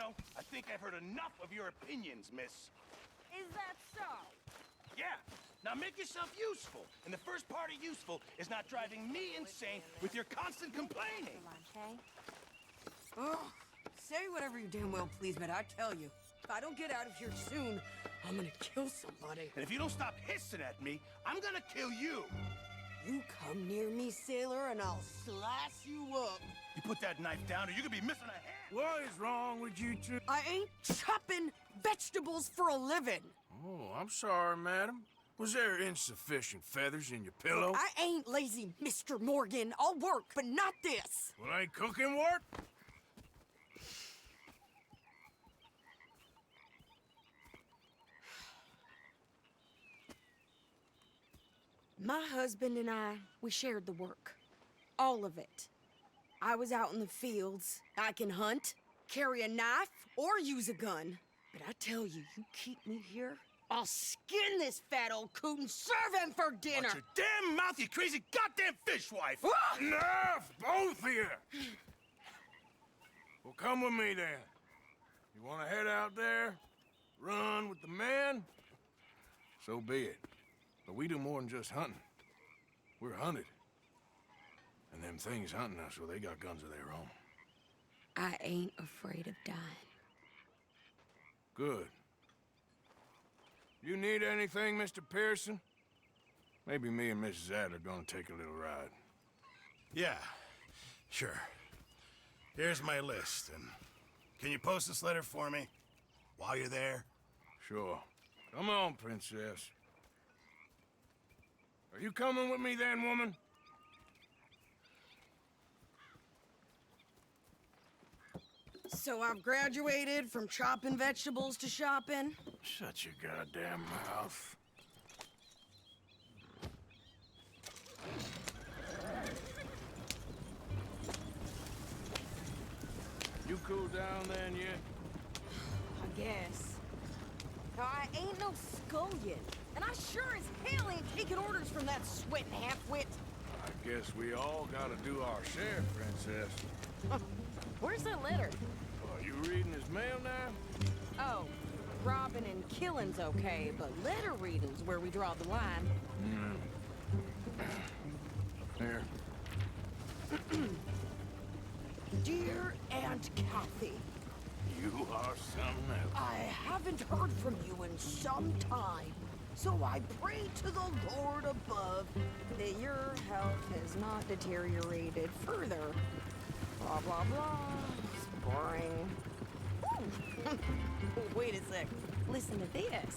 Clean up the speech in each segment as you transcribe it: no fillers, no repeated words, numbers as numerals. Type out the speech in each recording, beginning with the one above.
know, I think I've heard enough of your opinions, miss. Is that so? Yeah. Now make yourself useful. And the first part of useful is not driving me insane with your constant complaining. Oh, say whatever you damn well please, but I tell you, if I don't get out of here soon, I'm gonna kill somebody. And if you don't stop hissing at me, I'm gonna kill you. You come near me, sailor, and I'll slice you up. You put that knife down or you're gonna be missing a hand. What is wrong with you two? I ain't chopping vegetables for a living. Oh, I'm sorry, madam. Was there insufficient feathers in your pillow? I ain't lazy, Mr. Morgan. I'll work, but not this. Well, ain't cooking work? My husband and I, we shared the work. All of it. I was out in the fields. I can hunt, carry a knife, or use a gun. But I tell you, you keep me here, I'll skin this fat old coot and serve him for dinner. Watch your damn mouth, you crazy goddamn fishwife! Enough, both of you! Well, come with me then. You want to head out there, run with the men? So be it. But we do more than just hunting. We're hunted. And them things hunting us, well, they got guns of their own. I ain't afraid of dying. Good. You need anything, Mr. Pearson? Maybe me and Mrs. Adler are gonna take a little ride. Yeah, sure. Here's my list, and can you post this letter for me while you're there? Sure. Come on, princess. Are you coming with me then, woman? So I've graduated from chopping vegetables to shopping. Shut your goddamn mouth. You cool down then yet? I guess. Now, I ain't no scullion, and I sure as hell ain't taking orders from that sweating half-wit. I guess we all gotta do our share, princess. Where's that letter? Are you reading his mail now? Oh, robbing and killing's okay, but letter reading's where we draw the line. Here. Dear Aunt Kathy, You are something else. I haven't heard from you in some time, so I pray to the Lord above that your health has not deteriorated further. Blah, blah, blah. Spring. Wait a sec. Listen to this.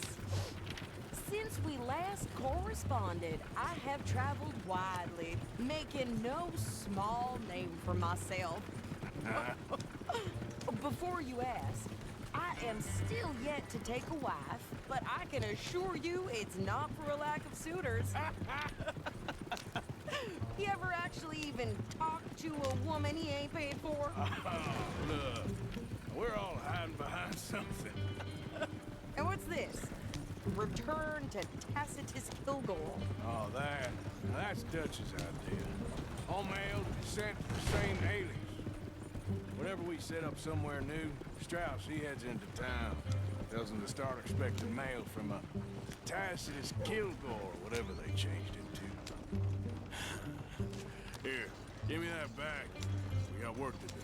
Since we last corresponded, I have traveled widely, making no small name for myself. Before you ask, I am still yet to take a wife, but I can assure you it's not for a lack of suitors. You ever actually even talked to a woman he ain't paid for? Oh, look. We're all hiding behind something. And what's this? Return to Tacitus Kilgore. Oh, that's Dutch's idea. All mail sent to the same alias. Whenever we set up somewhere new, Strauss, he heads into town. Tells them to start expecting mail from a Tacitus Kilgore, whatever they changed it to. Here, give me that bag. We got work to do.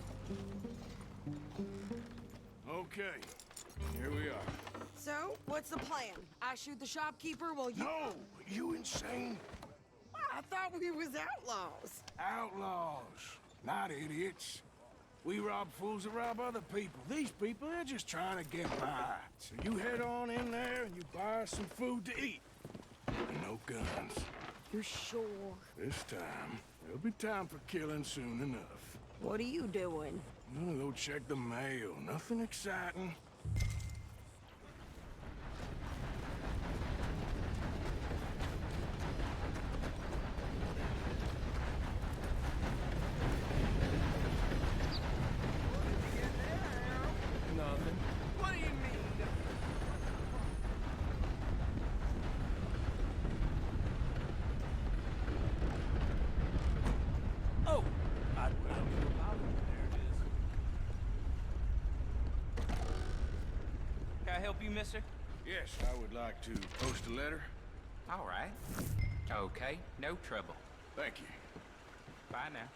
Okay, here we are. So, what's the plan? I shoot the shopkeeper while you... No, you insane? I thought we was outlaws. Outlaws, not idiots. We rob fools that rob other people. These people, they're just trying to get by. So you head on in there and you buy some food to eat. And no guns. You're sure? This time, there'll be time for killing soon enough. What are you doing? I'm gonna go check the mail. Nothing exciting. Nothing. What do you mean? Oh! There it is. mister? Yes, I would like to post a letter. All right. Okay, no trouble. Thank you. Bye now.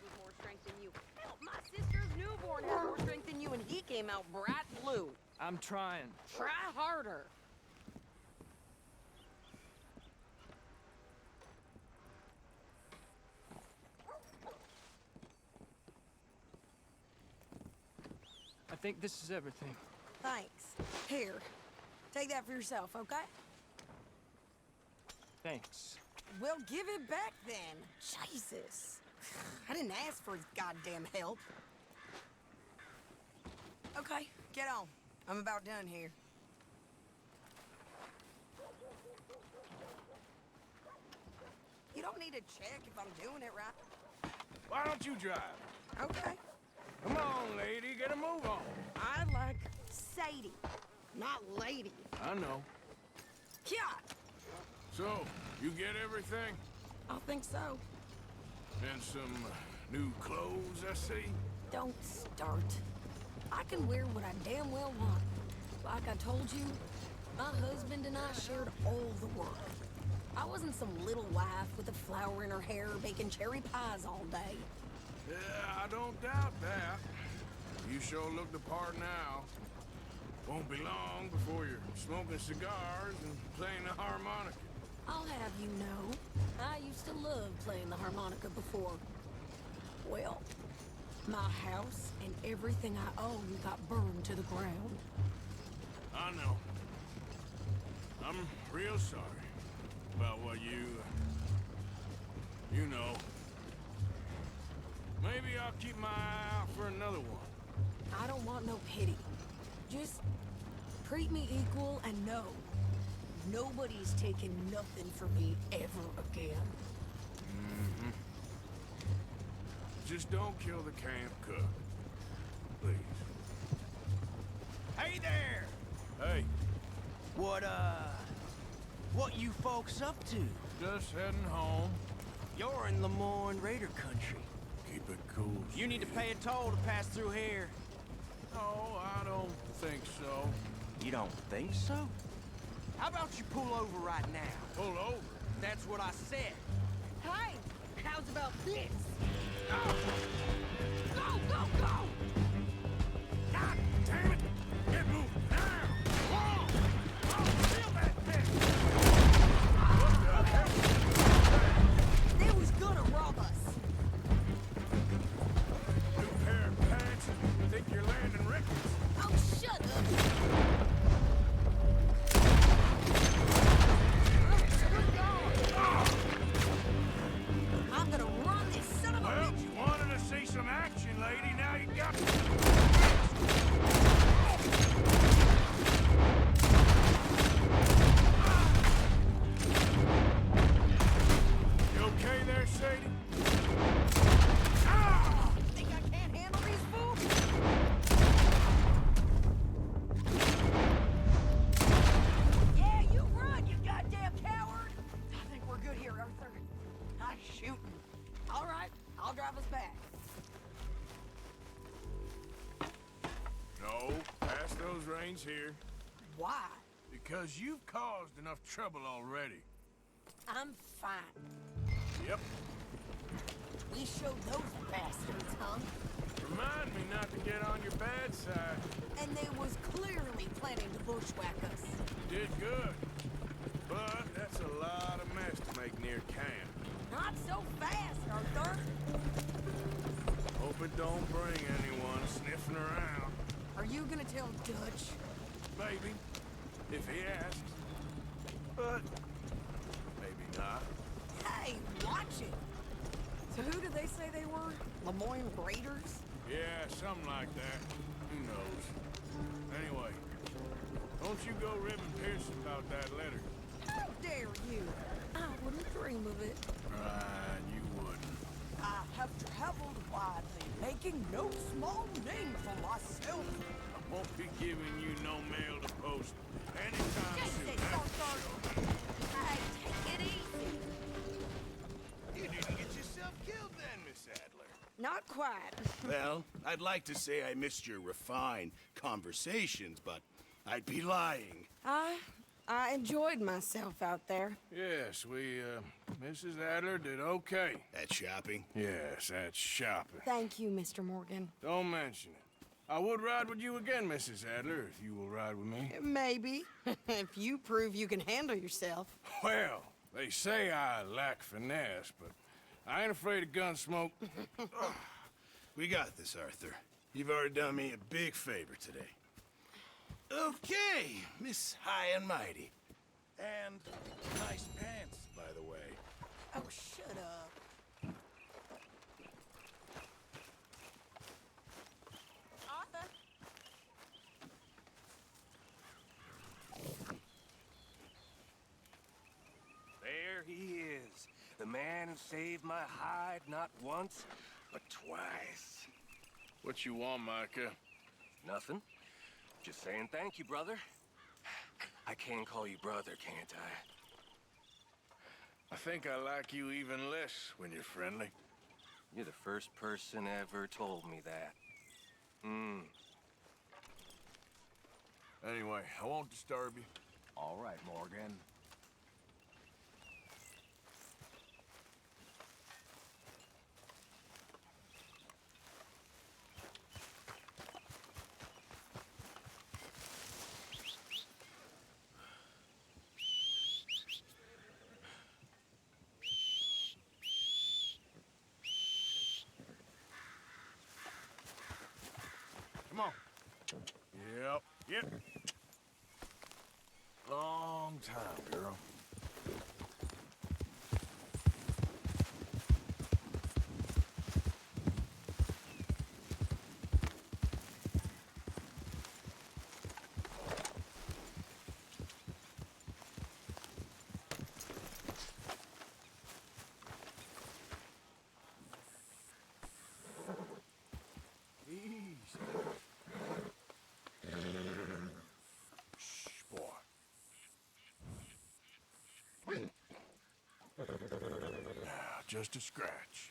With more strength than you. Hell, my sister's newborn has more strength than you, and he came out bright blue. I'm trying. Try harder. I think this is everything. Thanks. Here, take that for yourself, okay? Thanks. Well, give it back then. Jesus. I didn't ask for his goddamn help. Okay, get on. I'm about done here. You don't need to check if I'm doing it right. Why don't you drive? Okay. Come on, lady, get a move on. I like Sadie, not lady. I know. Yeah, So, you get everything? I think so. And some new clothes, I see? Don't start. I can wear what I damn well want. Like I told you, my husband and I shared all the work. I wasn't some little wife with a flower in her hair baking cherry pies all day. Yeah, I don't doubt that. You sure look the part now. Won't be long before you're smoking cigars and playing the harmonica. I'll have you know, I used to love playing the harmonica before. Well, my house and everything I own got burned to the ground. I know. I'm real sorry about what you know. Maybe I'll keep my eye out for another one. I don't want no pity. Just treat me equal and know nobody's taking nothing from me ever again. Mm-hmm. Just don't kill the camp cook. Please. Hey there! Hey, What you folks up to? just heading home. You're in Lemoyne Raider country. Keep it cool. You need to pay a toll to pass through here. No, I don't think so. You don't think so? How about you pull over right now? Pull over. That's what I said. Hey, how's about this? Go, go, go! God damn it! Get moving now! Whoa! Oh, feel that thing! What the hell? They was gonna rob us. New pair of pants? Think you're landing records? Oh, shut up. I'm gonna run this son of a Well, bitch. you wanted to see some action, lady. Now you got to. You okay there, Sadie? Ah! Think I can't handle these fools? Yeah, you run, you goddamn coward! I think we're good here, Arthur. I'm shooting. All right, I'll drive us back. No, pass those reins here. Why? Because you've caused enough trouble already. I'm fine. Yep. We showed those bastards, huh? Remind me not to get on your bad side. And they was clearly planning to bushwhack us. You did good. But that's a lot of mess to make near camp. Not so fast, Arthur. Hope it don't bring anyone sniffing around. Are you gonna tell Dutch? Maybe. If he asks. But maybe not. Hey, watch it. So who did they say they were? Lemoyne Raiders? Yeah, something like that. Who knows? Anyway, don't you go ribbing Pearson about that letter. How dare you? I wouldn't dream of it. Right, you wouldn't. I have traveled widely, making no small name for myself. Won't be giving you no mail to post anytime soon. Hey, take it easy. You didn't get yourself killed then, Miss Adler. Not quite. Well, I'd like to say I missed your refined conversations, but I'd be lying. I enjoyed myself out there. Yes, Mrs. Adler did okay. At shopping? Yes, that's shopping. Thank you, Mr. Morgan. Don't mention it. I would ride with you again, Mrs. Adler, if you will ride with me. Maybe. If you prove you can handle yourself. Well, they say I lack finesse, but I ain't afraid of gun smoke. We got this, Arthur. You've already done me a big favor today. Okay, Miss High and Mighty. And nice pants, by the way. Oh, shut up. Arthur? There he is. The man who saved my hide not once, but twice. What you want, Micah? Nothing. Just saying thank you, brother. I can call you brother, can't I? I think I like you even less when you're friendly. You're the first person ever told me that. Anyway, I won't disturb you. All right, Morgan. Come on. Yep. Long time, girl. Just a scratch.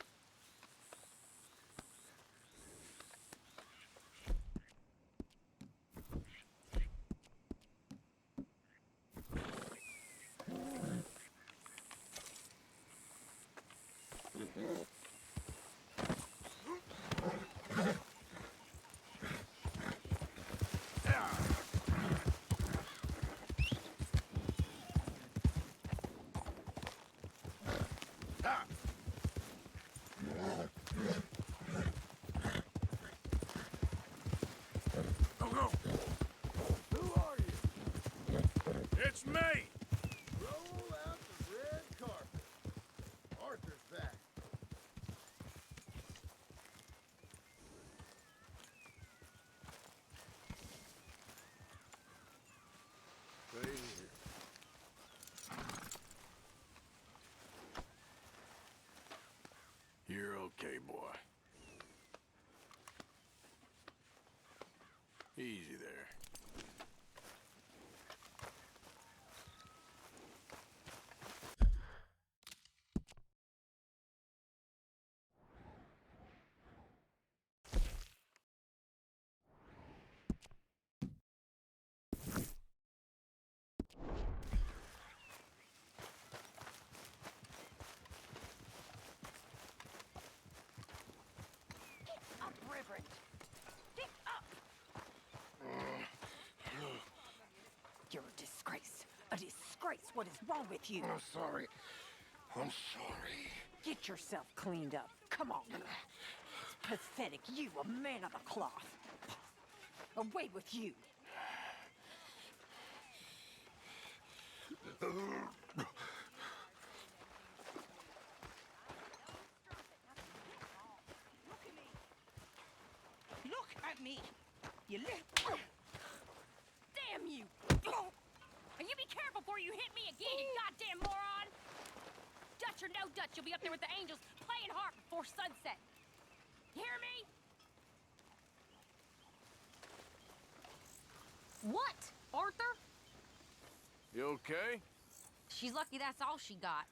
It's me! Roll out the red carpet. Arthur's back. Stay here. You're okay, boy. Easy there. You're a disgrace. A disgrace. What is wrong with you? I'm sorry. I'm sorry. Get yourself cleaned up. Come on. It's pathetic. You, a man of the cloth. Away with you. Look at me. You damn you. And you be careful before you hit me again, you goddamn moron. Dutch or no Dutch, you'll be up there with the angels playing harp before sunset. You hear me? What? Arthur? You okay? She's lucky that's all she got.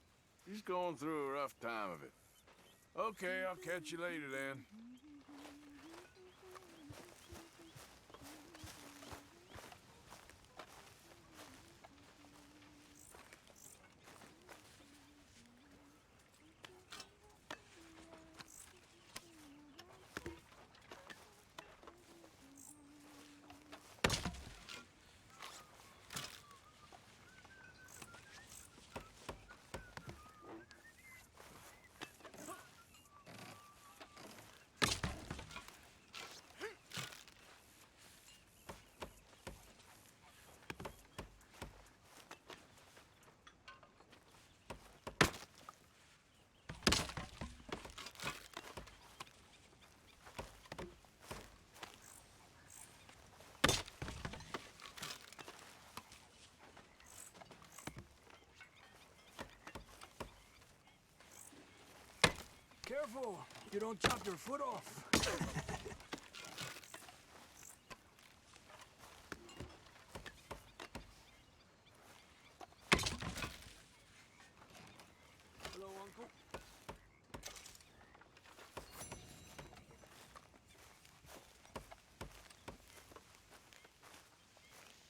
She's going through a rough time of it. Okay, I'll catch you later then. Careful, you don't chop your foot off. Hello, Uncle.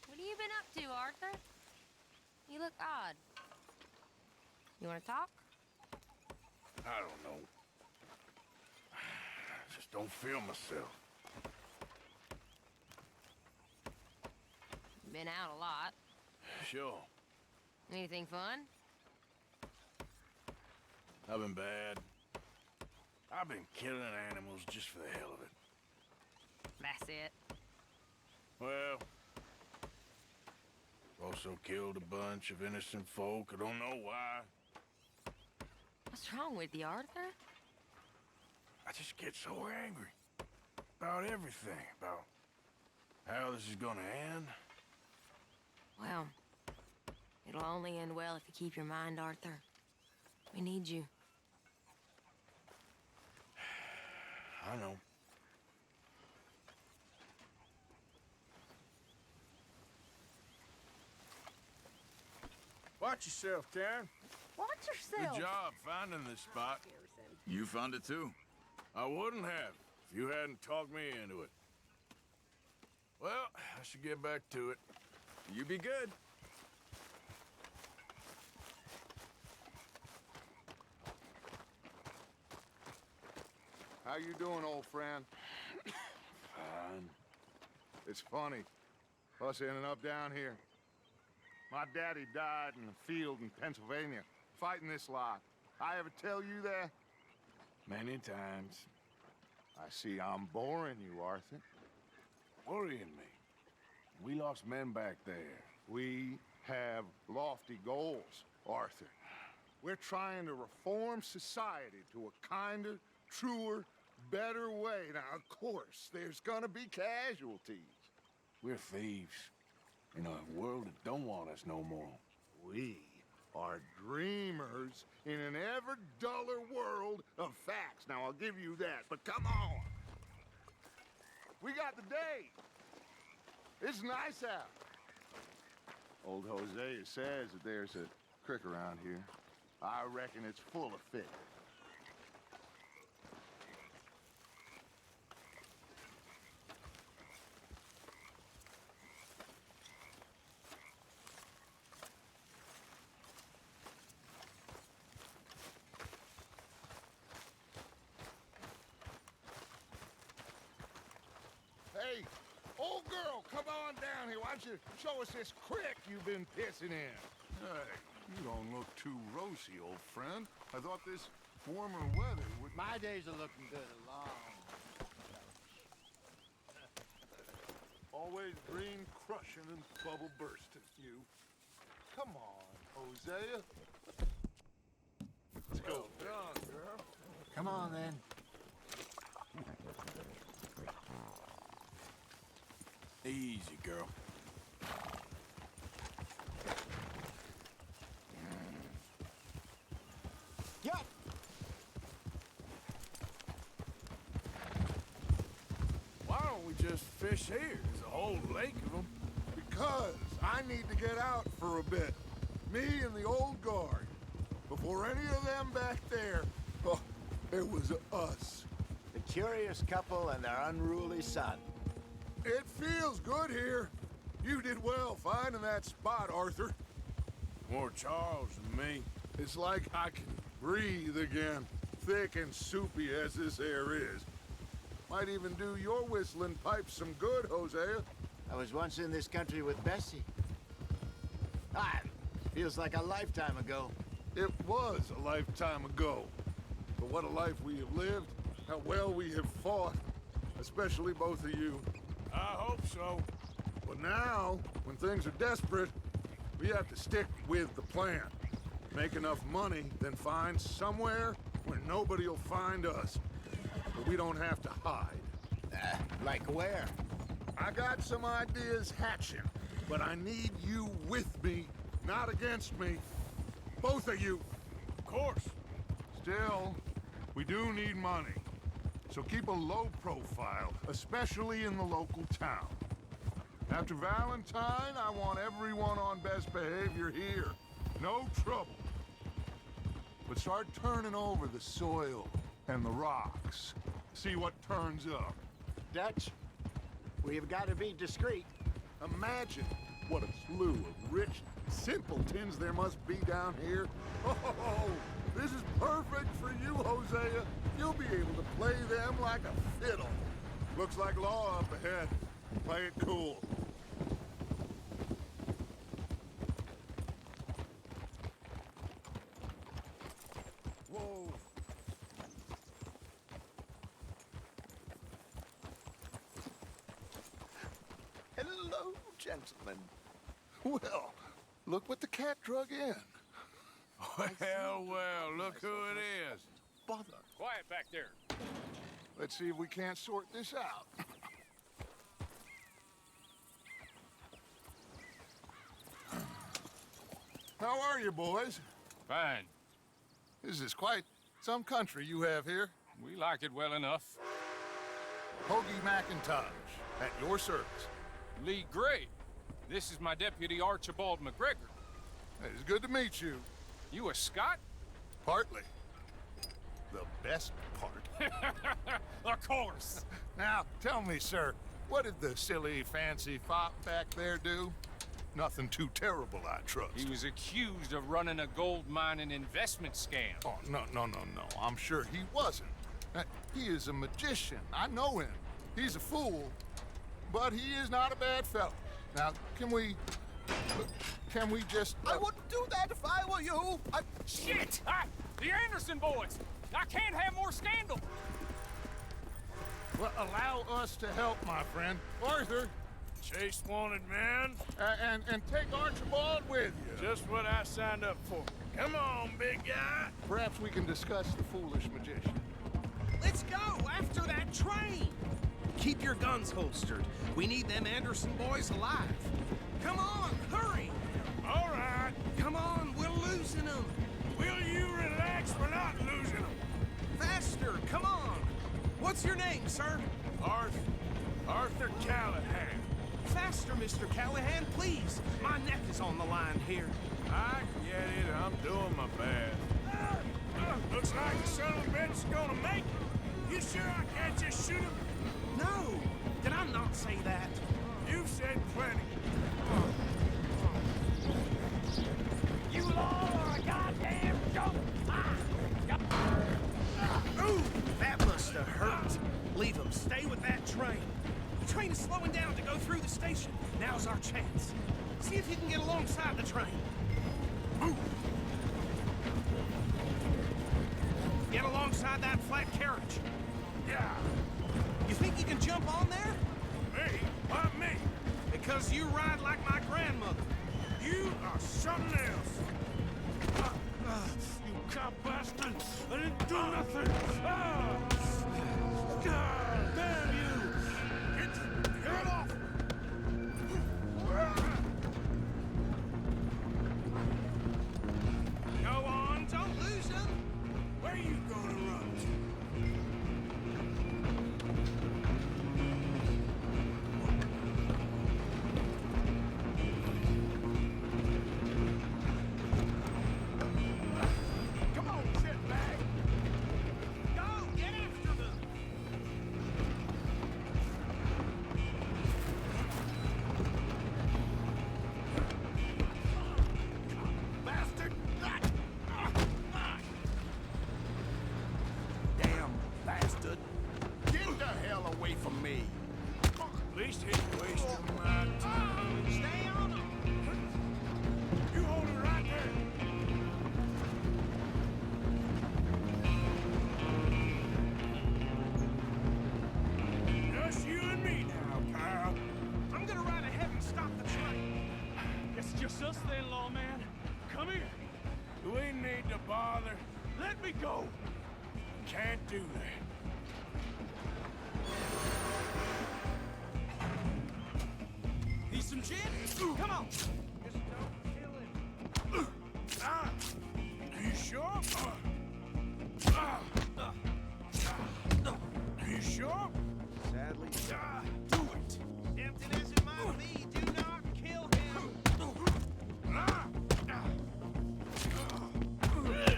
What have you been up to, Arthur? You look odd. You want to talk? I don't know. Just don't feel myself. Been out a lot. Sure. Anything fun? I've been bad. I've been killing animals just for the hell of it. That's it. Well, also killed a bunch of innocent folk. I don't know why. What's wrong with you, Arthur? I just get so angry about everything, about how this is gonna end. Well, it'll only end well if you keep your mind, Arthur. We need you. I know. Watch yourself, Karen. Watch Good yourself. job finding this spot. You found it too? I wouldn't have if you hadn't talked me into it. Well, I should get back to it. You be good. How you doing, old friend? Fine. It's funny, us ending up down here. My daddy died in the field in Pennsylvania, fighting this lot. I ever tell you that? Many times. I see I'm boring you, Arthur. Worrying me. We lost men back there. We have lofty goals, Arthur. We're trying to reform society to a kinder, truer, better way. Now, of course, there's gonna be casualties. We're thieves in a world that don't want us no more. We are dreamers in an ever duller world of facts. Now, I'll give you that, but come on. We got the day. It's nice out. Old Hosea says that there's a creek around here. I reckon it's full of fish. Hey, old girl, come on down here. Why don't you show us this creek you've been pissing in? Hey, you don't look too rosy, old friend. I thought this warmer weather would... My days are looking good along. Always green crushing and bubble bursting, you. Come on, Hosea. Let's go. Done, girl. Come on, then. Easy, girl. Yup. Why don't we just fish here? There's a whole lake of them. Because I need to get out for a bit. Me and the old guard. Before any of them back there, oh, it was us. The curious couple and their unruly son. It feels good here. You did well finding that spot, Arthur. More Charles than me. It's like I can breathe again, thick and soupy as this air is. Might even do your whistling pipes some good, Hosea. I was once in this country with Bessie. Feels like a lifetime ago. It was a lifetime ago. But what a life we have lived, how well we have fought, especially both of you. I hope so. But now, when things are desperate, we have to stick with the plan. Make enough money, then find somewhere where nobody will find us. But we don't have to hide. Like where? I got some ideas hatching, but I need you with me, not against me. Both of you. Of course. Still, we do need money. So keep a low profile, especially in the local town. After Valentine, I want everyone on best behavior here. No trouble. But start turning over the soil and the rocks. See what turns up. Dutch, we've got to be discreet. Imagine what a slew of rich simpletons there must be down here. Oh, this is perfect for you, Hosea. You'll be able to play them like a fiddle. Looks like law up ahead. Play it cool. Whoa. Hello, gentlemen. Well, look what the cat drug in. Well, look who it is. Bother. Quiet back there. Let's see if we can't sort this out. How are you, boys? Fine. This is quite some country you have here. We like it well enough. Hoagie McIntosh, at your service. Lee Gray. This is my deputy, Archibald McGregor. It's good to meet you. You a Scot? Partly. The best part. Of course. Now, tell me, sir, what did the silly, fancy fop back there do? Nothing too terrible, I trust. He was accused of running a gold mining investment scam. Oh, no. I'm sure he wasn't. He is a magician. I know him. He's a fool, but he is not a bad fellow. Now, can we just... I wouldn't do that if I were you. Shit! The Anderson boys! I can't have more scandal! Well, allow us to help, my friend. Arthur! Chase wanted man. And take Archibald with you. Just what I signed up for. Come on, big guy. Perhaps we can discuss the foolish magician. Let's go after that train. Keep your guns holstered. We need them Anderson boys alive. Come on, hurry. All right. Come on, we're losing them. Will you relax? We're not losing them. Faster, come on. What's your name, sir? Arthur Callahan. Faster, Mr. Callahan, please. My neck is on the line here. I get it. I'm doing my best. Looks like the son of a bitch is gonna make it. You sure I can't just shoot him? No. Did I not say that? You've said plenty. You all are a goddamn joke. Ooh, that must have hurt. Leave him. Stay with that train. The train is slowing down to go through the station. Now's our chance. See if you can get alongside the train. Move. Get alongside that flat carriage. Yeah. You think you can jump on there? Me? Why me? Because you ride like my grandmother. You are something else. You cop bastard! I didn't do nothing! God damn you! Get off! Go on, don't lose him. Where are you gonna run to? away from me. At least he's wasting my time. Stay on him! You hold it right there. Just you and me now, pal. I'm gonna ride ahead and stop the train. It's just us then, lawman. Come here. Do we need to bother? Let me go. Can't do that. Need some gin? Come on! Just don't kill him. You sure? You sure? Sadly, do it. Tempting as it might be, do not kill him.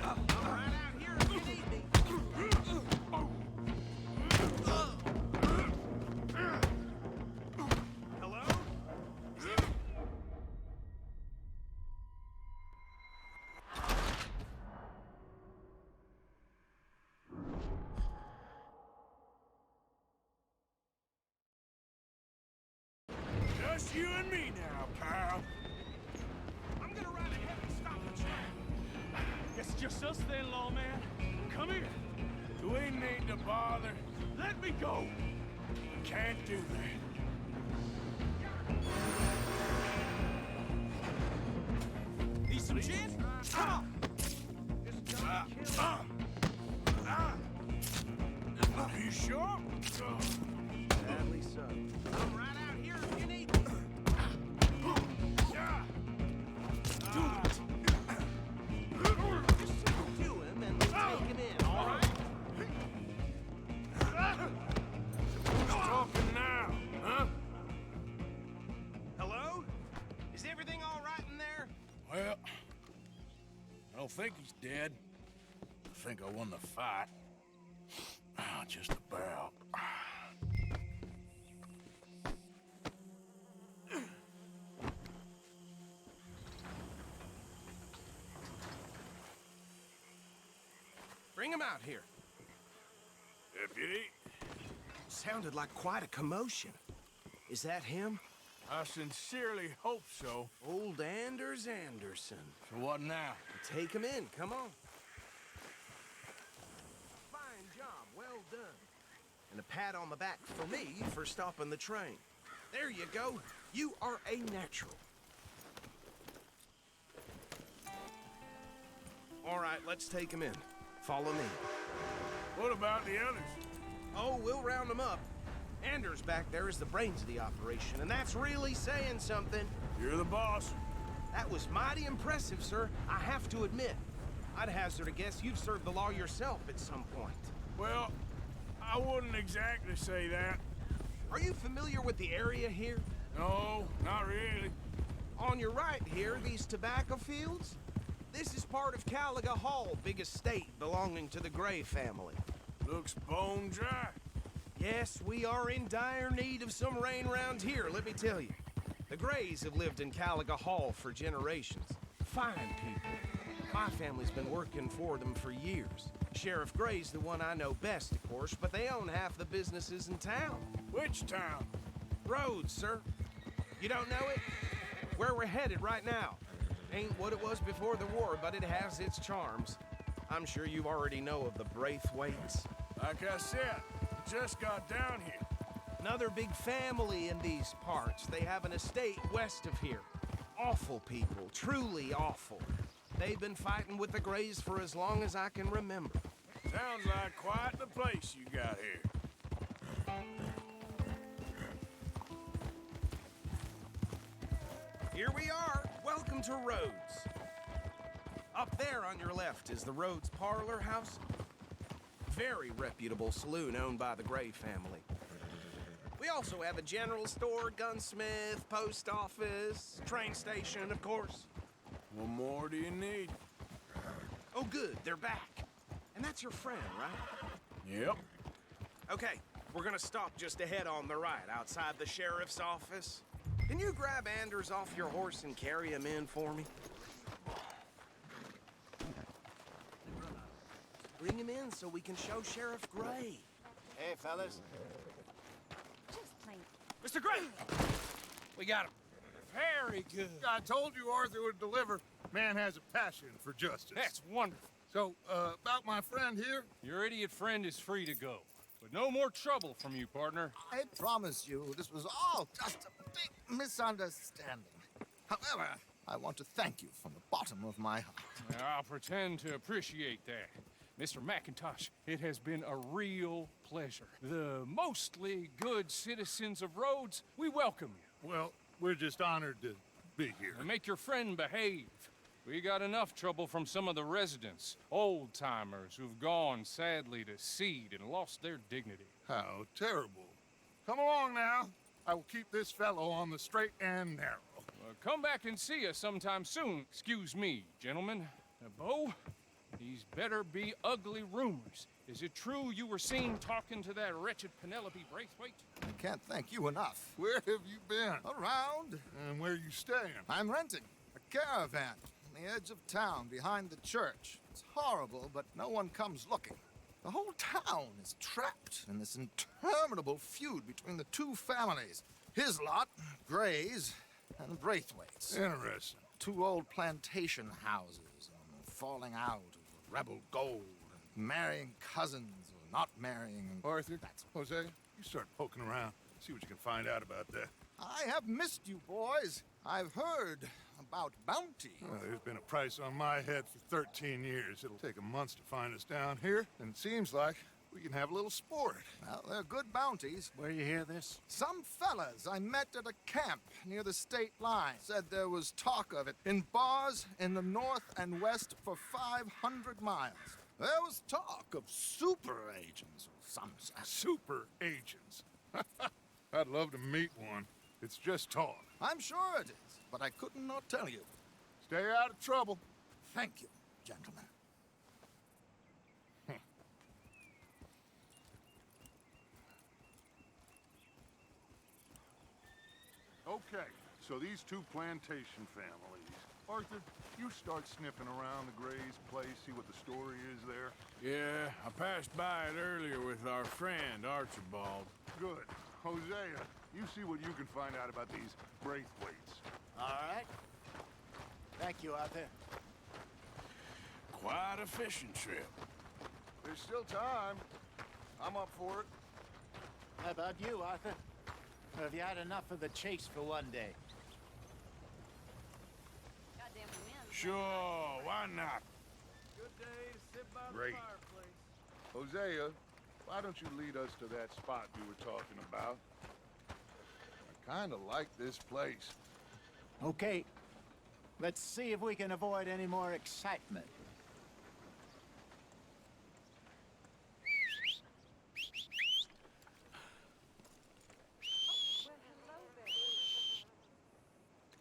I'm right out here if you need me. Hello? Just you and me now, pal. I'm gonna ride ahead and stop the train. It's just us then, lawman. Come here. Do we need to bother? Let me go. Can't do that. Need some gin? Come on! Just don't kill him. You sure? Sadly so. I'm right out here if you need me. Do it. Just talk to him and we'll take him in, all right? Who's talking now, huh? Hello? Is everything all right in there? Well, I don't think he's dead. I think I won the fight. Just about. Bring him out here. Deputy, Sounded like quite a commotion. Is that him? I sincerely hope so. Old Anders Anderson. So what now? Take him in, come on. Fine job, well done. And a pat on the back for me for stopping the train. There you go. You are a natural. All right, let's take him in. Follow me. What about the others? Oh, we'll round them up. Anders back there is the brains of the operation, and that's really saying something. You're the boss. That was mighty impressive, sir. I have to admit. I'd hazard a guess you've served the law yourself at some point. Well, I wouldn't exactly say that. Are you familiar with the area here? No, not really. On your right here, these tobacco fields? This is part of Caliga Hall, big estate belonging to the Gray family. Looks bone dry. Yes, we are in dire need of some rain round here, let me tell you. The Grays have lived in Caliga Hall for generations. Fine people. My family's been working for them for years. Sheriff Gray's the one I know best, of course, but they own half the businesses in town. Which town? Rhodes, sir. You don't know it? Where we're headed right now. Ain't what it was before the war, but it has its charms. I'm sure you already know of the Braithwaites. Like I said, just got down here. Another big family in these parts. They have an estate west of here. Awful people, truly awful. They've been fighting with the Grays for as long as I can remember. Sounds like quite the place you got here. Here we are. Welcome to Rhodes. Up there on your left is the Rhodes Parlor House. Very reputable saloon owned by the Gray family. We also have a general store, gunsmith, post office, train station, of course. What more do you need? Oh, good, they're back. And that's your friend, right? Yep. Okay, we're gonna stop just ahead on the right, outside the sheriff's office. Can you grab Anders off your horse and carry him in for me? Bring him in so we can show Sheriff Gray. Hey, fellas. Mr. Gray! We got him. Very good. I told you Arthur would deliver. Man has a passion for justice. That's wonderful. So, about my friend here? Your idiot friend is free to go. But no more trouble from you, partner. I promise you, this was all just a big misunderstanding. However, I want to thank you from the bottom of my heart. I'll pretend to appreciate that. Mr. McIntosh, it has been a real pleasure. The mostly good citizens of Rhodes, we welcome you. Well, we're just honored to be here. And make your friend behave. We got enough trouble from some of the residents, old-timers who've gone, sadly, to seed and lost their dignity. How terrible. Come along now. I will keep this fellow on the straight and narrow. Come back and see us sometime soon. Excuse me, gentlemen. Bo, these better be ugly rumors. Is it true you were seen talking to that wretched Penelope Braithwaite? I can't thank you enough. Where have you been? Around. And where are you staying? I'm renting a caravan on the edge of town behind the church. It's horrible, but no one comes looking. The whole town is trapped in this interminable feud between the two families. His lot, Gray's, and Braithwaite's. Interesting. Two old plantation houses falling out of rebel gold, and marrying cousins or not marrying. Arthur, Jose, you start poking around. See what you can find out about that. I have missed you, boys. I've heard about bounty. Well, there's been a price on my head for 13 years. It'll take a month to find us down here, and it seems like we can have a little sport. Well, they're good bounties. Where you hear this? Some fellas I met at a camp near the state line said there was talk of it in bars in the north and west for 500 miles. There was talk of super agents of some sort. Super agents? I'd love to meet one. It's just talk. I'm sure it is, but I couldn't not tell you. Stay out of trouble. Thank you, gentlemen. Okay, so these two plantation families. Arthur, you start sniffing around the Gray's place, see what the story is there. Yeah, I passed by it earlier with our friend, Archibald. Good. Hosea, you see what you can find out about these Braithwaites. All right. Thank you, Arthur. Quite a fishing trip. There's still time. I'm up for it. How about you, Arthur? Or have you had enough of the chase for one day? Sure, why not? Good day, sit by Great. the fireplace. Hosea, why don't you lead us to that spot you were talking about? I kind of like this place. Okay. Let's see if we can avoid any more excitement.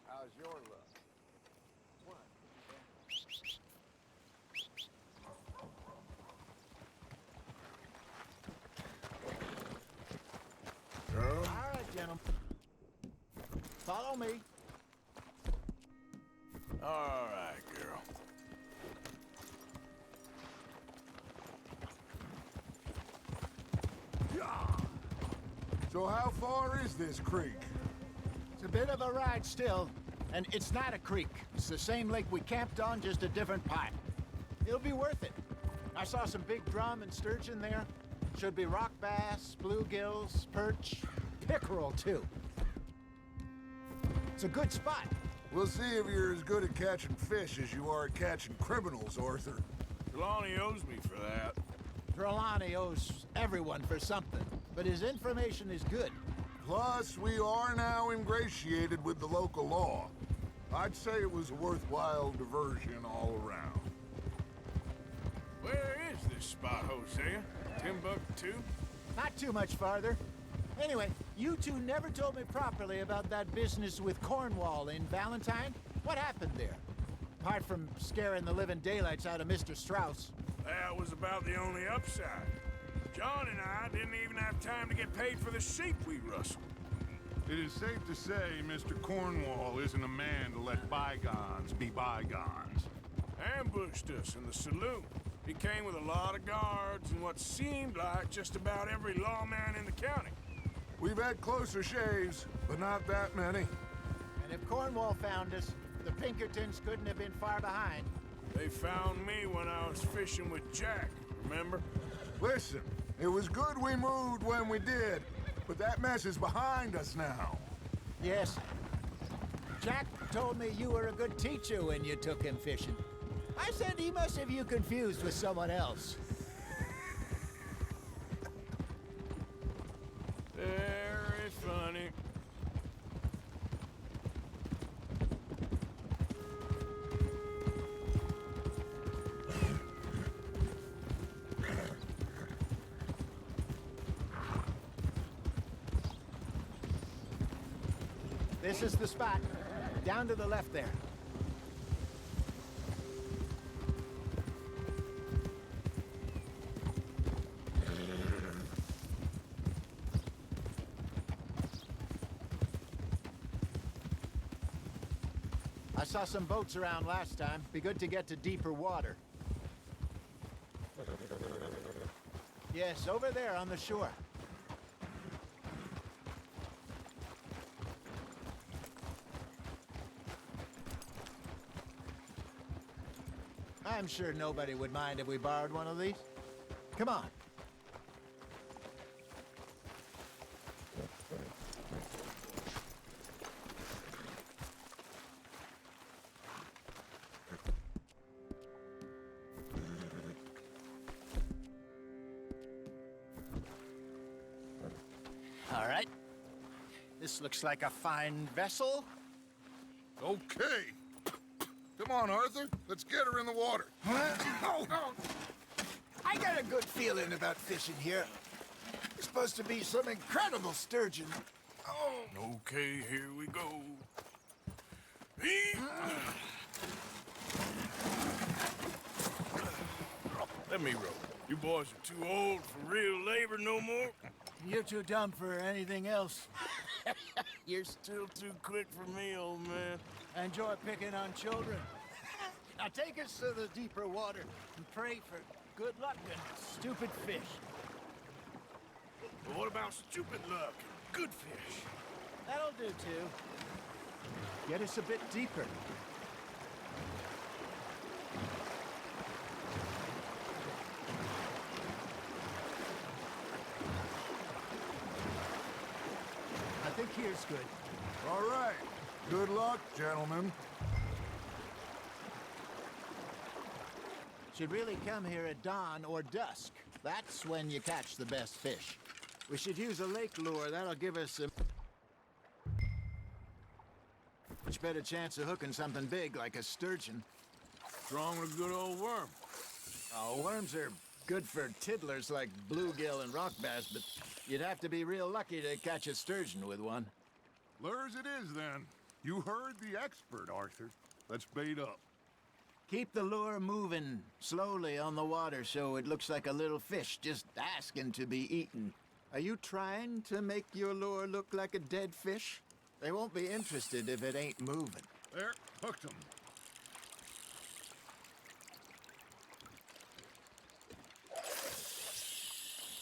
How's your luck? All right, gentlemen. Follow me. All right, girl. So how far is this creek? It's a bit of a ride still, and it's not a creek. It's the same lake we camped on, just a different pipe. It'll be worth it. I saw some big drum and sturgeon there. Should be rock bass, bluegills, perch, pickerel too. It's a good spot. We'll see if you're as good at catching fish as you are at catching criminals, Arthur. Trelawney owes me for that. Trelawney owes everyone for something, but his information is good. Plus, we are now ingratiated with the local law. I'd say it was a worthwhile diversion all around. Where is this spot, Hosea? Timbuktu? Not too much farther. Anyway, you two never told me properly about that business with Cornwall in Valentine. What happened there? Apart from scaring the living daylights out of Mr. Strauss. That was about the only upside. John and I didn't even have time to get paid for the sheep we rustled. It is safe to say Mr. Cornwall isn't a man to let bygones be bygones. Ambushed us in the saloon. He came with a lot of guards and what seemed like just about every lawman in the county. We've had closer shaves, but not that many. And if Cornwall found us, the Pinkertons couldn't have been far behind. They found me when I was fishing with Jack, remember? Listen, it was good we moved when we did, but that mess is behind us now. Yes. Jack told me you were a good teacher when you took him fishing. I said he must have you confused with someone else. Very funny. This is the spot. Down to the left there. I saw some boats around last time. Be good to get to deeper water. Yes, over there on the shore. I'm sure nobody would mind if we borrowed one of these. Come on. All right. This looks like a fine vessel. Okay. Come on, Arthur. Let's get her in the water. Oh, I got a good feeling about fishing here. There's supposed to be some incredible sturgeon. Oh. Okay, here we go. Let me row. You boys are too old for real labor no more. You're too dumb for anything else. You're still too quick for me, old man. I enjoy picking on children. Now take us to the deeper water and pray for good luck and stupid fish. But what about stupid luck and good fish? That'll do, too. Get us a bit deeper. I think here's good. All right. Good luck, gentlemen. Should really come here at dawn or dusk. That's when you catch the best fish. We should use a lake lure. That'll give us a much better chance of hooking something big like a sturgeon. Wrong with a good old worm. Oh, worms are good for tiddlers like bluegill and rock bass, but you'd have to be real lucky to catch a sturgeon with one. Lures it is, then. You heard the expert, Arthur. Let's bait up. Keep the lure moving slowly on the water so it looks like a little fish just asking to be eaten. Are you trying to make your lure look like a dead fish? They won't be interested if it ain't moving. There, hooked him.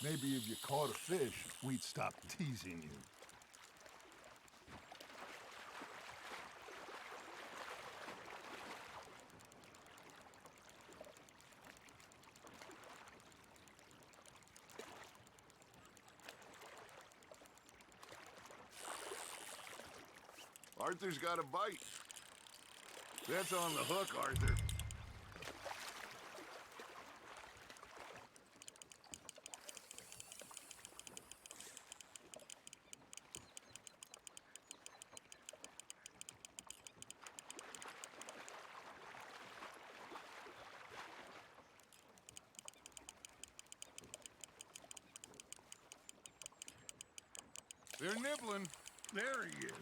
Maybe if you caught a fish, we'd stop teasing you. Arthur's got a bite. That's on the hook, Arthur. They're nibbling. There he is.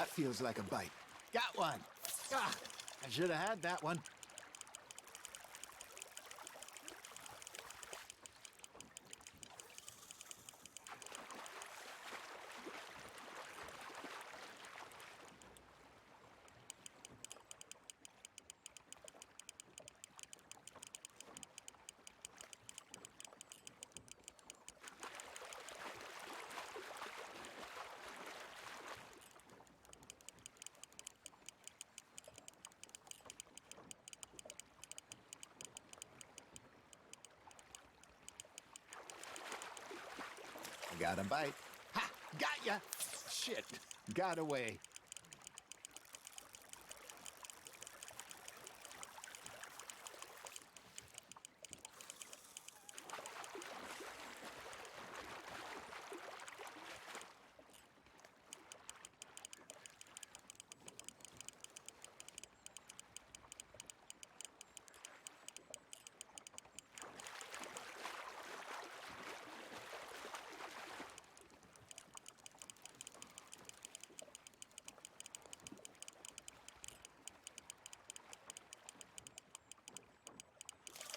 That feels like a bite. Got one. Ah, I should have had that one. Got a bite. Ha! Got ya! Shit! Got away.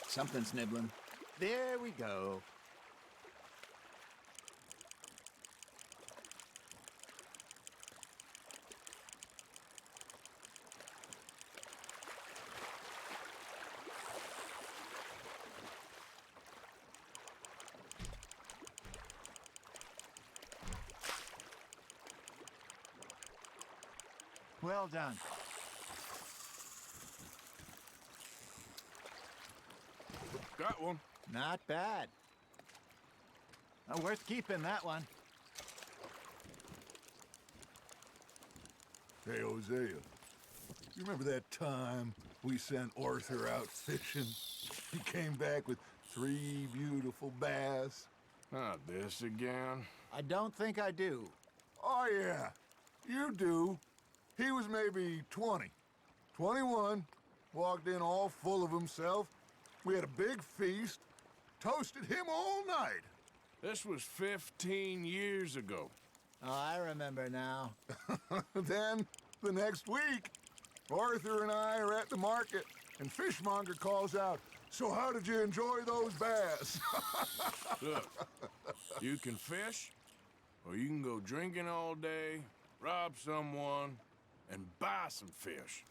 Something's nibbling. There we go. Well done. Got one. Not bad. Worth keeping, that one. Hey, Hosea, you remember that time we sent Arthur out fishing? He came back with 3 beautiful bass. Not this again. I don't think I do. Oh, yeah, you do. He was maybe 20, 21, walked in all full of himself. We had a big feast, toasted him all night. This was 15 years ago. Oh, I remember now. Then, the next week, Arthur and I are at the market, and Fishmonger calls out, "So how did you enjoy those bass?" Look, you can fish, or you can go drinking all day, rob someone, and buy some fish.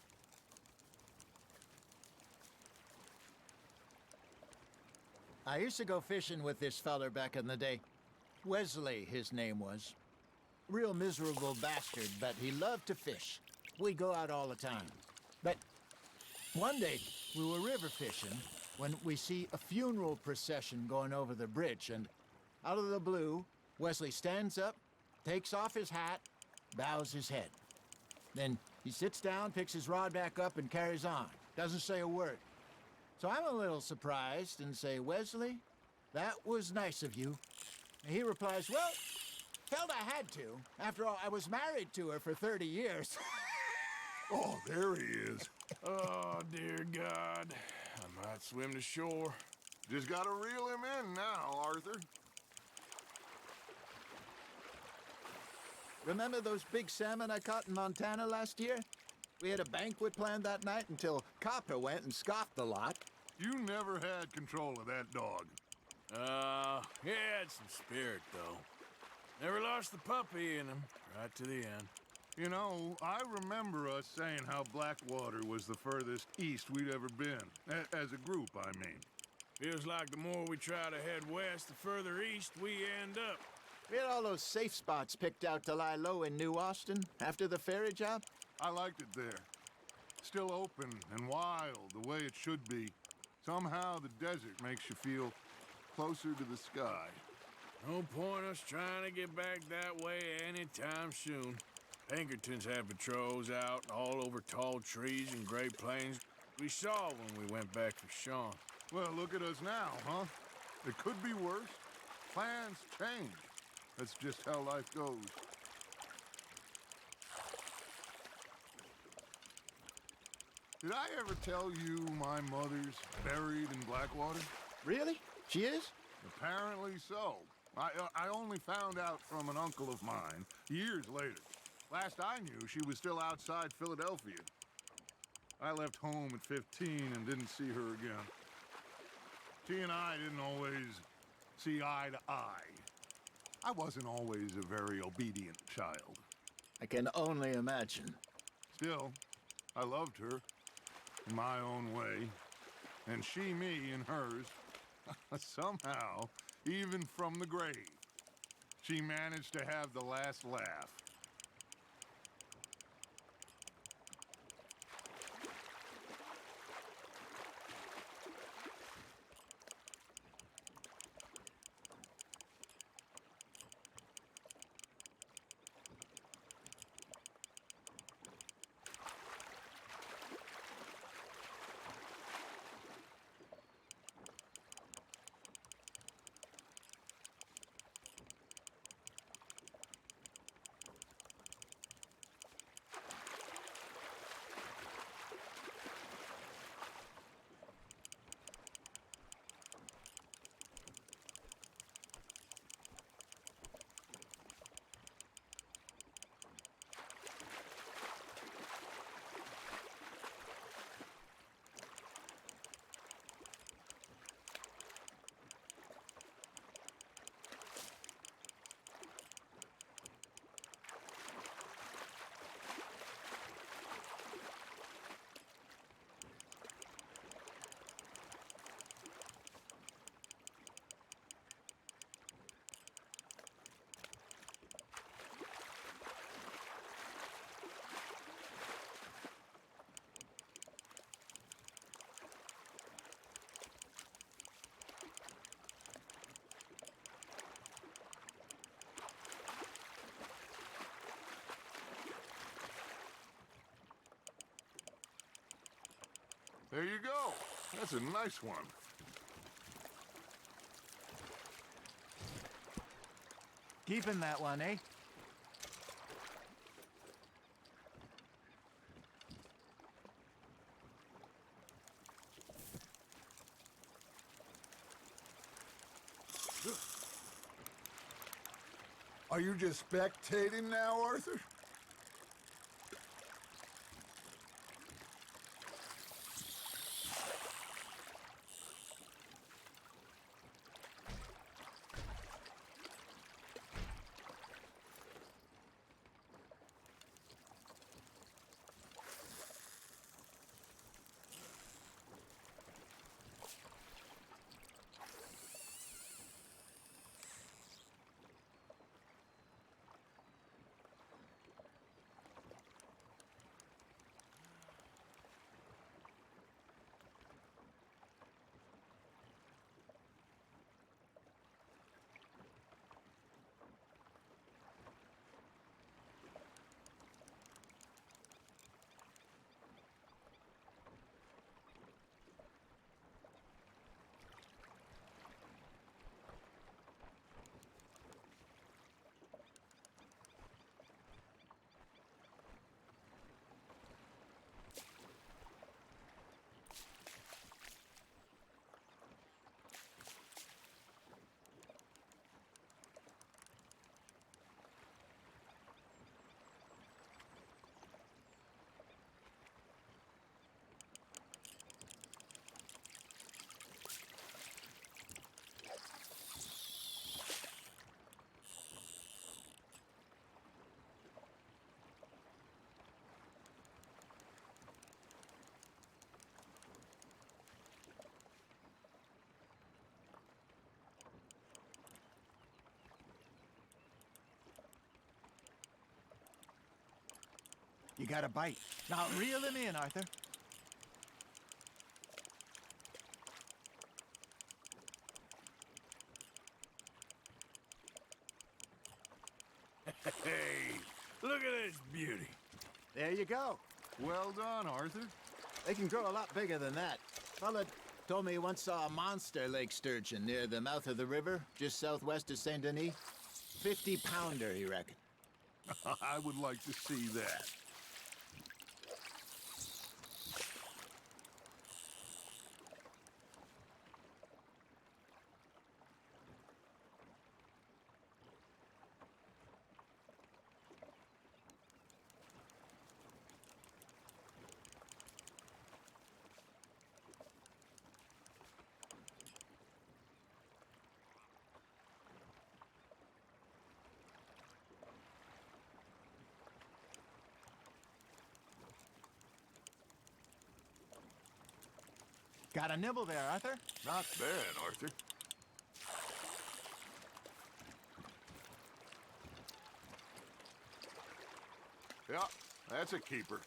I used to go fishing with this feller back in the day. Wesley, his name was. Real miserable bastard, but he loved to fish. We'd go out all the time. But one day, we were river fishing when we see a funeral procession going over the bridge, and out of the blue, Wesley stands up, takes off his hat, bows his head. Then he sits down, picks his rod back up, and carries on. Doesn't say a word. So I'm a little surprised and say, "Wesley, that was nice of you." And he replies, "Well, felt I had to. After all, I was married to her for 30 years. Oh, there he is. Oh, dear God. I might swim to shore. Just gotta reel him in now, Arthur. Remember those big salmon I caught in Montana last year? We had a banquet planned that night until Copper went and scoffed the lot. You never had control of that dog. He had some spirit, though. Never lost the puppy in him, right to the end. You know, I remember us saying how Blackwater was the furthest east we'd ever been. As a group, I mean. Feels like the more we try to head west, the further east we end up. We had all those safe spots picked out to lie low in New Austin after the ferry job. I liked it there. Still open and wild, the way it should be. Somehow the desert makes you feel closer to the sky. No point us trying to get back that way anytime soon. Pinkertons had patrols out all over tall trees and Great Plains. We saw when we went back for Sean. Well, look at us now, huh? It could be worse. Plans change. That's just how life goes. Did I ever tell you my mother's buried in Blackwater? Really? She is? Apparently so. I only found out from an uncle of mine years later. Last I knew, she was still outside Philadelphia. I left home at 15 and didn't see her again. She and I didn't always see eye to eye. I wasn't always a very obedient child. I can only imagine. Still, I loved her in my own way, and she me in hers. Somehow, even from the grave, she managed to have the last laugh. There you go. That's a nice one. Keeping that one, eh? Are you just spectating now, Arthur? You got a bite. Now reel him in, Arthur. Hey, look at this beauty. There you go. Well done, Arthur. They can grow a lot bigger than that. Fella told me he once saw a monster lake sturgeon near the mouth of the river, just southwest of Saint Denis. 50-pounder, he reckoned. I would like to see that. Got a nibble there, Arthur? Not bad, Arthur. Yeah, that's a keeper.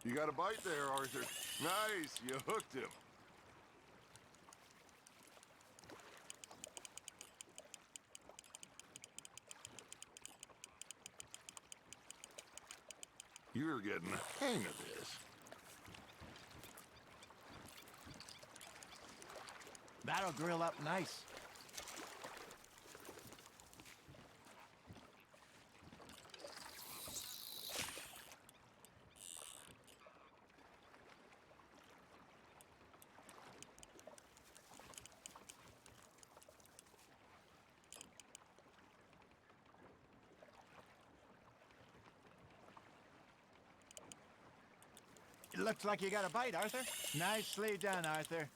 You got a bite there, Arthur. Nice, you hooked him. You're getting the hang of this. That'll grill up nice. It looks like you got a bite, Arthur. Nicely done, Arthur.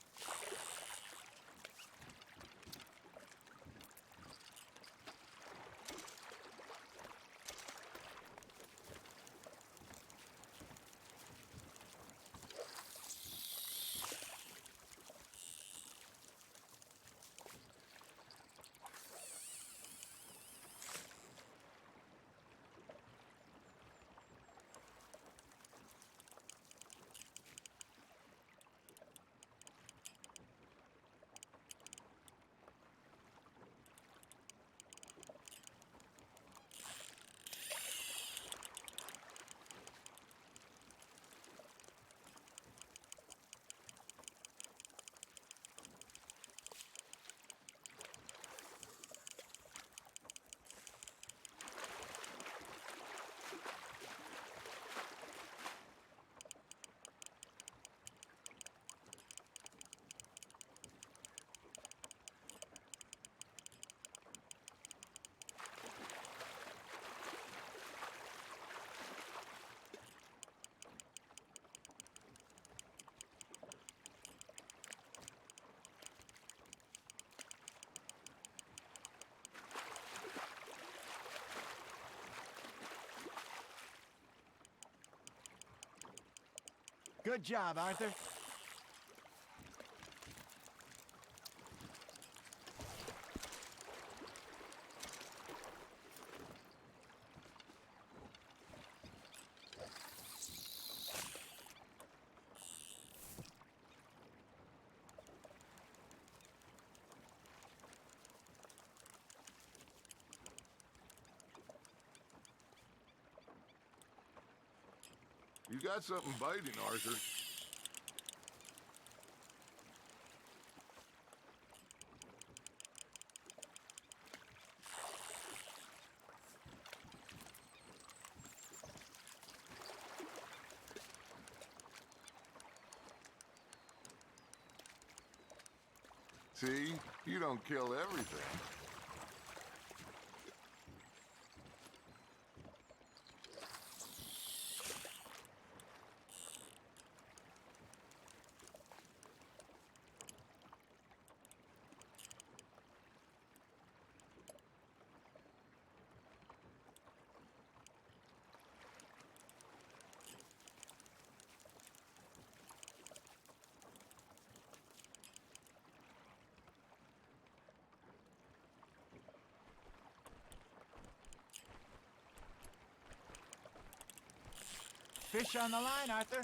Good job, Arthur. You got something biting, Arthur. See? You don't kill everything. Fish on the line, Arthur.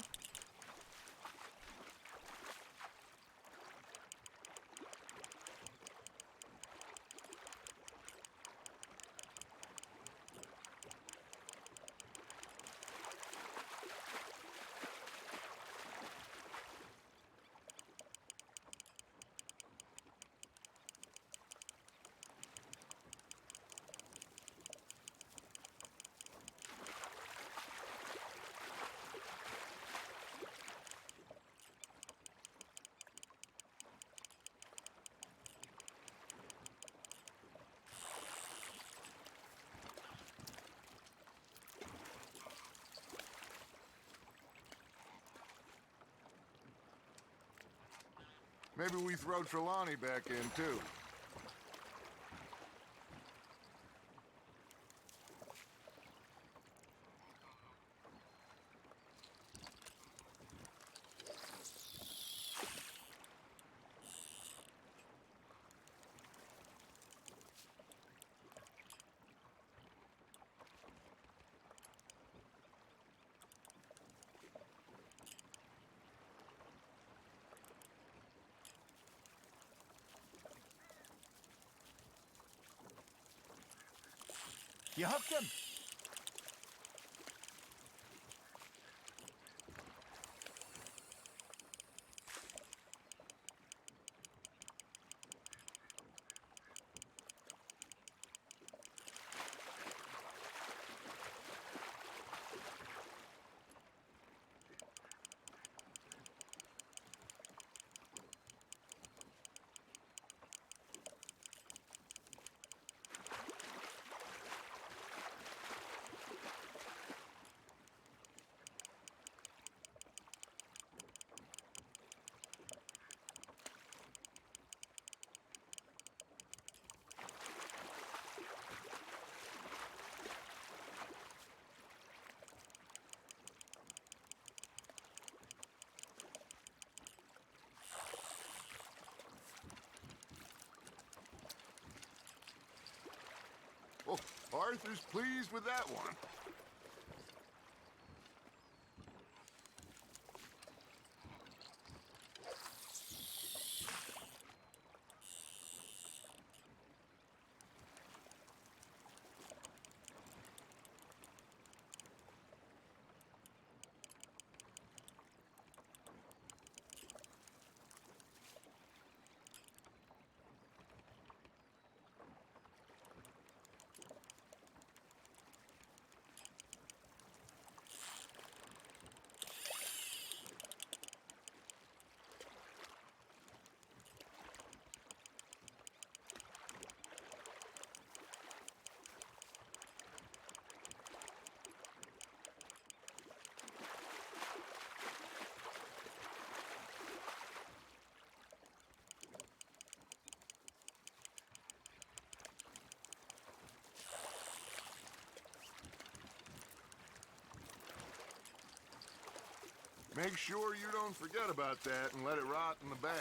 Maybe we throw Trelawney back in, too. You hooked him? Oh, Arthur's pleased with that one. Make sure you don't forget about that and let it rot in the bag.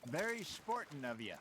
Very sporting of you.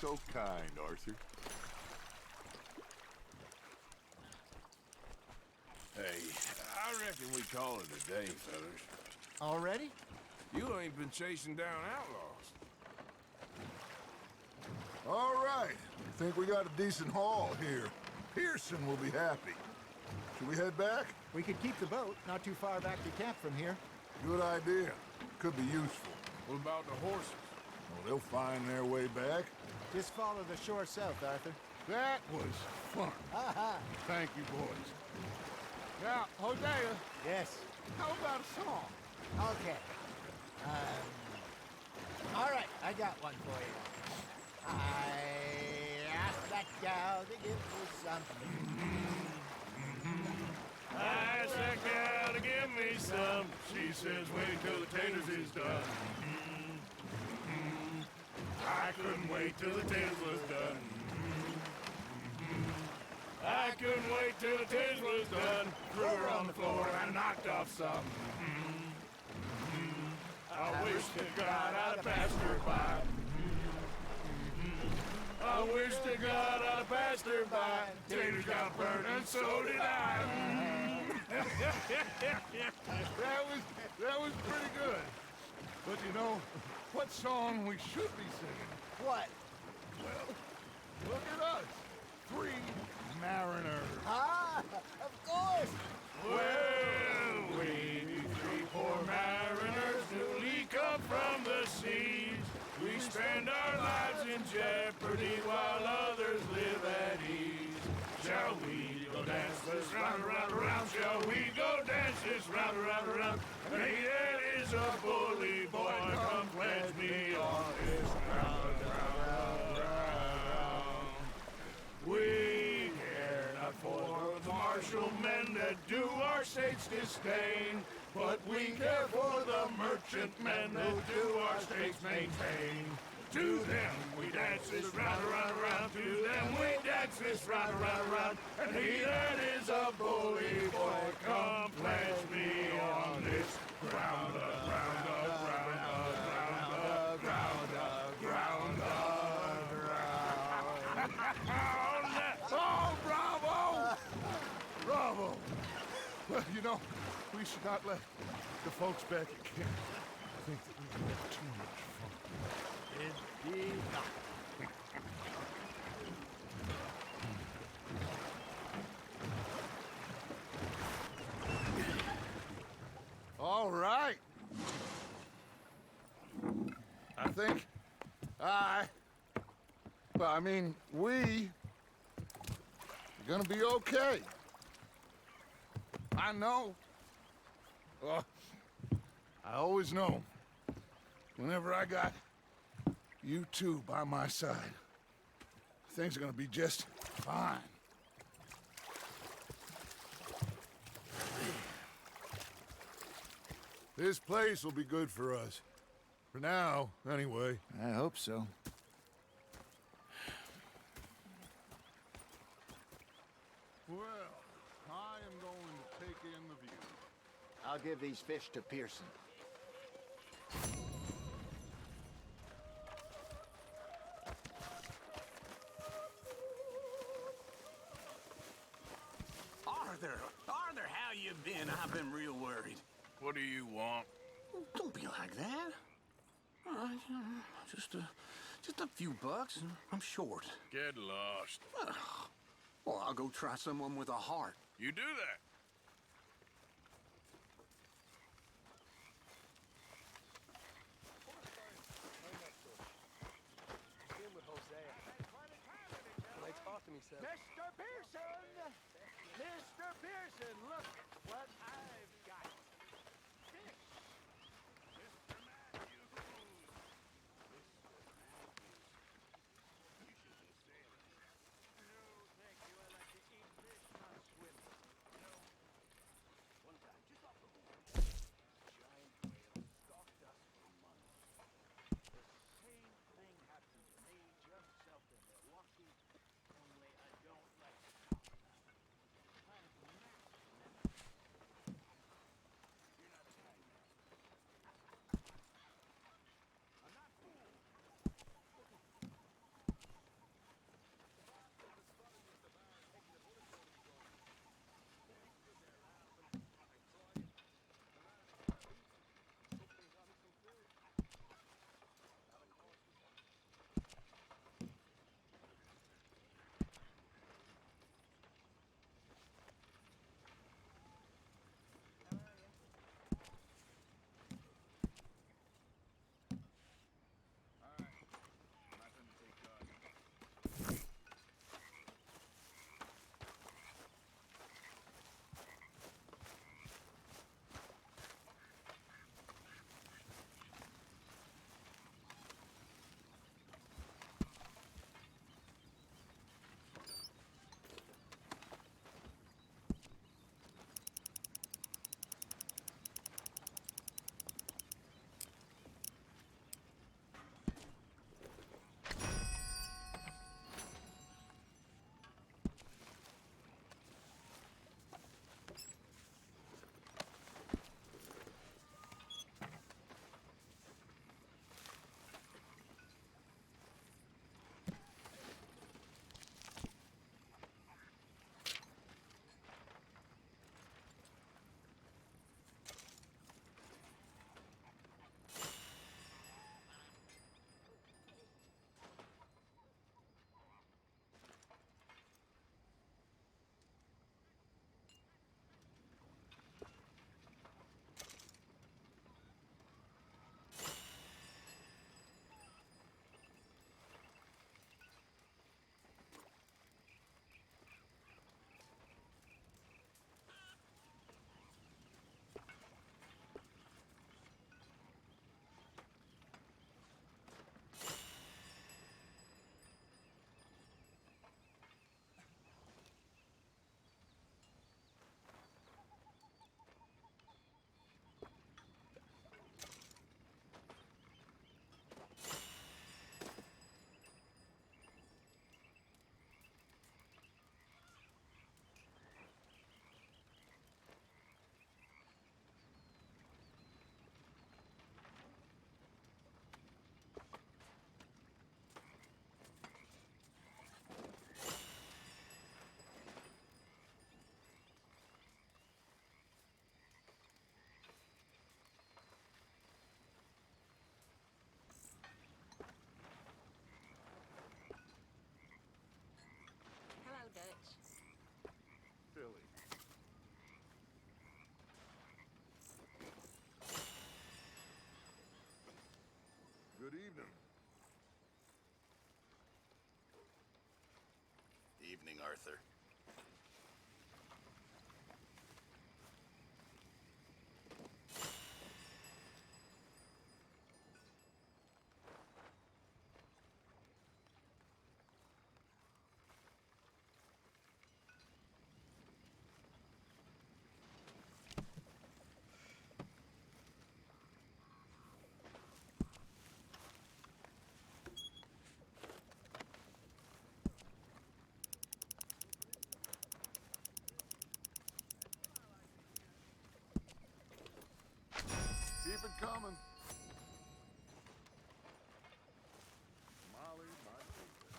So kind, Arthur. Hey, I reckon we call it a day, fellas. Already? You ain't been chasing down outlaws. All right. I think we got a decent haul here. Pearson will be happy. Should we head back? We could keep the boat not too far back to camp from here. Good idea. Could be useful. What about the horses? Well, they'll find their way back. Just follow the shore south, Arthur. That was fun. Thank you, boys. Now, Hosea. Yes. How about a song? Okay. All right, I got one for you. I asked that gal to give me something. I asked that gal to give me some. She says, wait till the taters is done. I couldn't wait till the taters was done. I couldn't wait till the taters was done. Threw her on the floor and knocked off some. I wish to God I'd have passed her by. I wish to God I'd have passed her by. Taters got burned and so did I. That was pretty good. But you know, what song we should be singing? What? Well, look at us. 3 mariners. Ah, of course. Well, we be 3 poor mariners newly come from the seas. We spend our lives in jeopardy while others live at ease. Shall we go dance this round, around, around? Shall we go dance this round, around, around? Hey, that is a bully boy, come pledge me on this round, round, round. We care not for the martial men that do our states disdain, but we care for the merchant men that do our states maintain. To them we dance this round, around, around. To them we dance this round, around, around. And he that is a bully boy, come pledge me on this ground up, ground up, ground up, ground up, ground up, ground up. Oh, bravo! Bravo! Well, you know, we should not let the folks back at camp think that we can have too much fun. Indeed not. All right. I think we are gonna be okay. I know. Well, I always know. Whenever I got you two by my side, things are gonna be just fine. This place will be good for us. For now, anyway. I hope so. Well, I am going to take in the view. I'll give these fish to Pearson. Arthur, how you been? I've been real worried. What do you want? Don't be like that. Just a few bucks, and I'm short. Get lost. Well, I'll go try someone with a heart. You do that. Mr. Pearson! Mr. Pearson, look what I've got. Fish! Arthur. Keep it coming. Molly, my sister.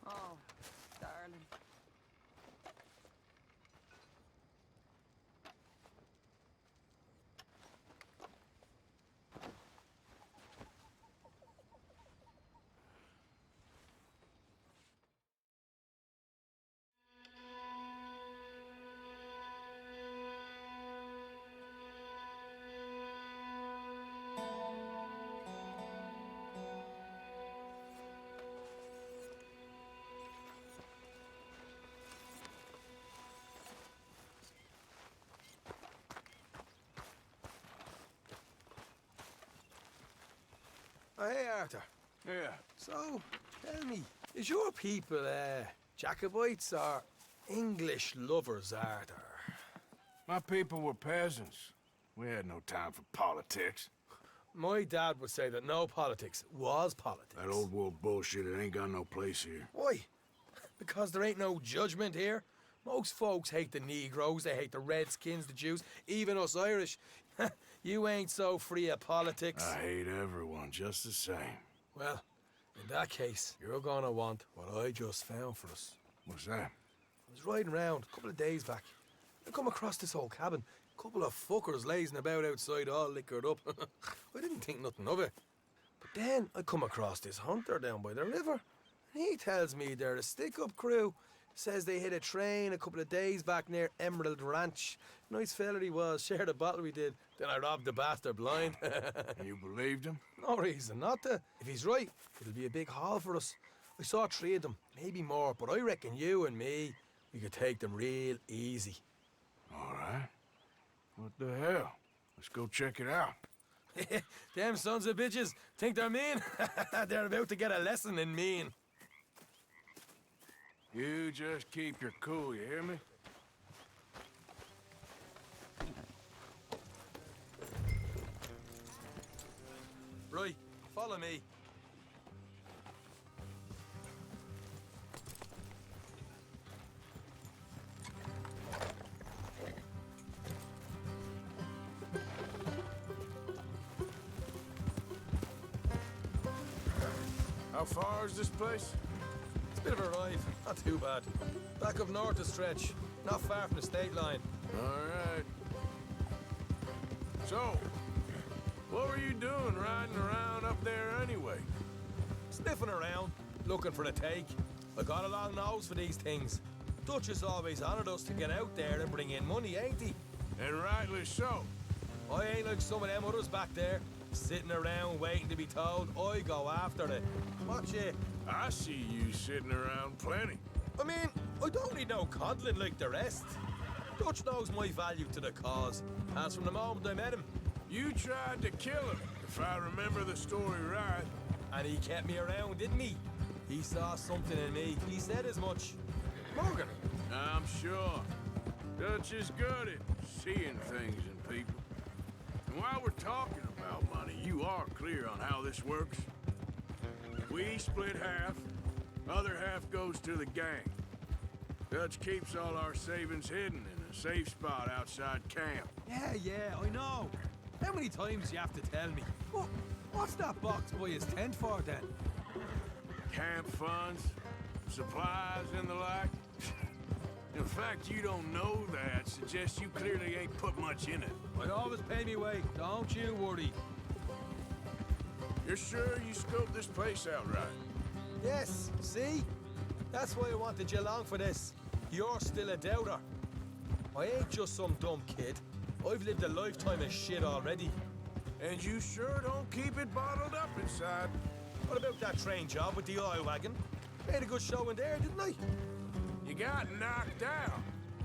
Oh, darling. Oh, hey, Arthur. Yeah. So, tell me, is your people, Jacobites or English lovers, Arthur? My people were peasants. We had no time for politics. My dad would say that no politics was politics. That old world bullshit, it ain't got no place here. Why? Because there ain't no judgment here. Most folks hate the Negroes, they hate the Redskins, the Jews, even us Irish. You ain't so free of politics. I hate everyone just the same. Well, in that case, you're gonna want what I just found for us. What's that? I was riding around a couple of days back. I come across this old cabin. A couple of fuckers lazing about outside all liquored up. I didn't think nothing of it. But then I come across this hunter down by the river. And he tells me they're a stick-up crew. Says they hit a train a couple of days back near Emerald Ranch. Nice fella he was, shared a bottle we did. Then I robbed the bastard blind. You believed him? No reason not to. If he's right, it'll be a big haul for us. I saw 3 of them, maybe more, but I reckon you and me, we could take them real easy. All right. What the hell? Let's go check it out. Them sons of bitches think they're mean. They're about to get a lesson in mean. You just keep your cool, you hear me? Right, follow me. How far is this place? It's a bit of a ride, not too bad. Back up north a stretch, not far from the state line. All right. So, what were you doing riding around up there anyway? Sniffing around, looking for a take. I got a long nose for these things. Dutch has always honoured us to get out there and bring in money, ain't he? And rightly so. I ain't like some of them others back there, sitting around waiting to be told. I go after it. Watch it. I see you sitting around plenty. I mean, I don't need no coddling like the rest. Dutch knows my value to the cause, as from the moment I met him. You tried to kill him, if I remember the story right. And he kept me around, didn't he? He saw something in me. He said as much. Morgan. I'm sure. Dutch is good at seeing things in people. And while we're talking about money, you are clear on how this works? We split half, other half goes to the gang. Dutch keeps all our savings hidden in a safe spot outside camp. Yeah, I know. How many times do you have to tell me? What's that box by his tent for, then? Camp funds, supplies, and the like. In fact, you don't know that suggests you clearly ain't put much in it. I always pay me way, don't you worry. You're sure you scoped this place out right? Yes, see? That's why I wanted you along for this. You're still a doubter. I ain't just some dumb kid. I've lived a lifetime of shit already. And you sure don't keep it bottled up inside. What about that train job with the oil wagon? Made a good show in there, didn't I? You got knocked out.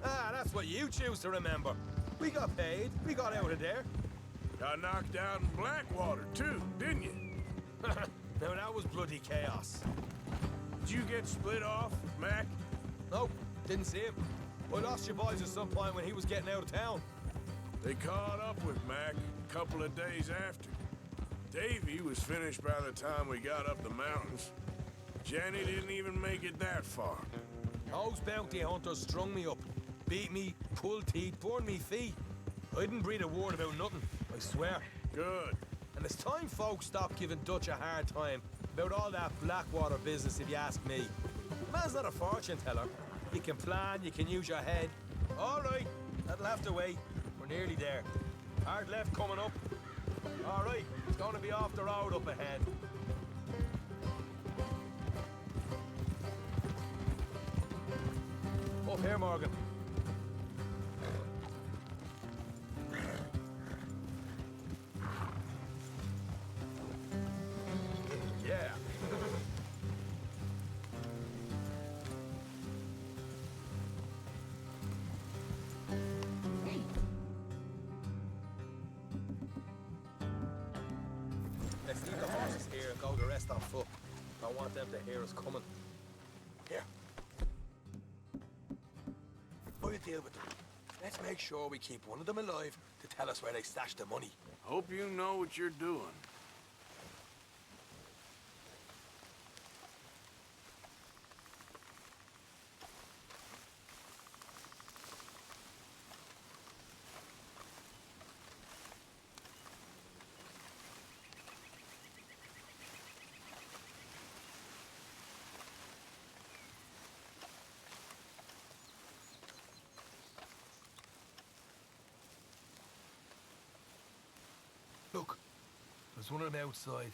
Ah, that's what you choose to remember. We got paid. We got out of there. Got knocked out in Blackwater, too, didn't you? Now, that was bloody chaos. Did you get split off with Mac? Nope, didn't see him. I lost your boys at some point when he was getting out of town. They caught up with Mac a couple of days after. Davy was finished by the time we got up the mountains. Jenny didn't even make it that far. Those bounty hunters strung me up, beat me, pulled teeth, burned me feet. I didn't breathe a word about nothing, I swear. Good. And it's time folks stopped giving Dutch a hard time about all that Blackwater business, if you ask me. Man's not a fortune teller. You can plan, you can use your head. All right, that'll have to wait. We're nearly there. Hard left coming up. All right, it's going to be off the road up ahead. Up here, Morgan. Yeah. Let's leave the horses here and go the rest on foot. I want them to hear us coming. Here. I'll deal with them. Let's make sure we keep one of them alive to tell us where they stashed the money. Hope you know what you're doing. Look, there's one of them outside.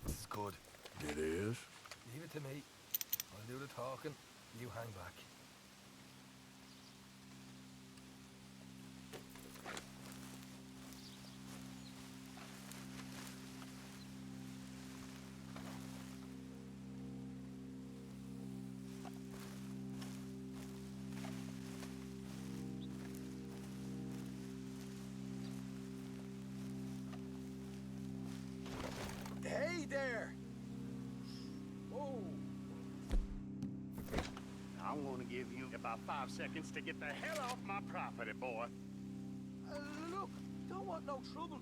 This is good. It is? Leave it to me. I'll do the talking. You hang back. Hey there! Whoa! I'm gonna give you about 5 seconds to get the hell off my property, boy. Look, don't want no trouble.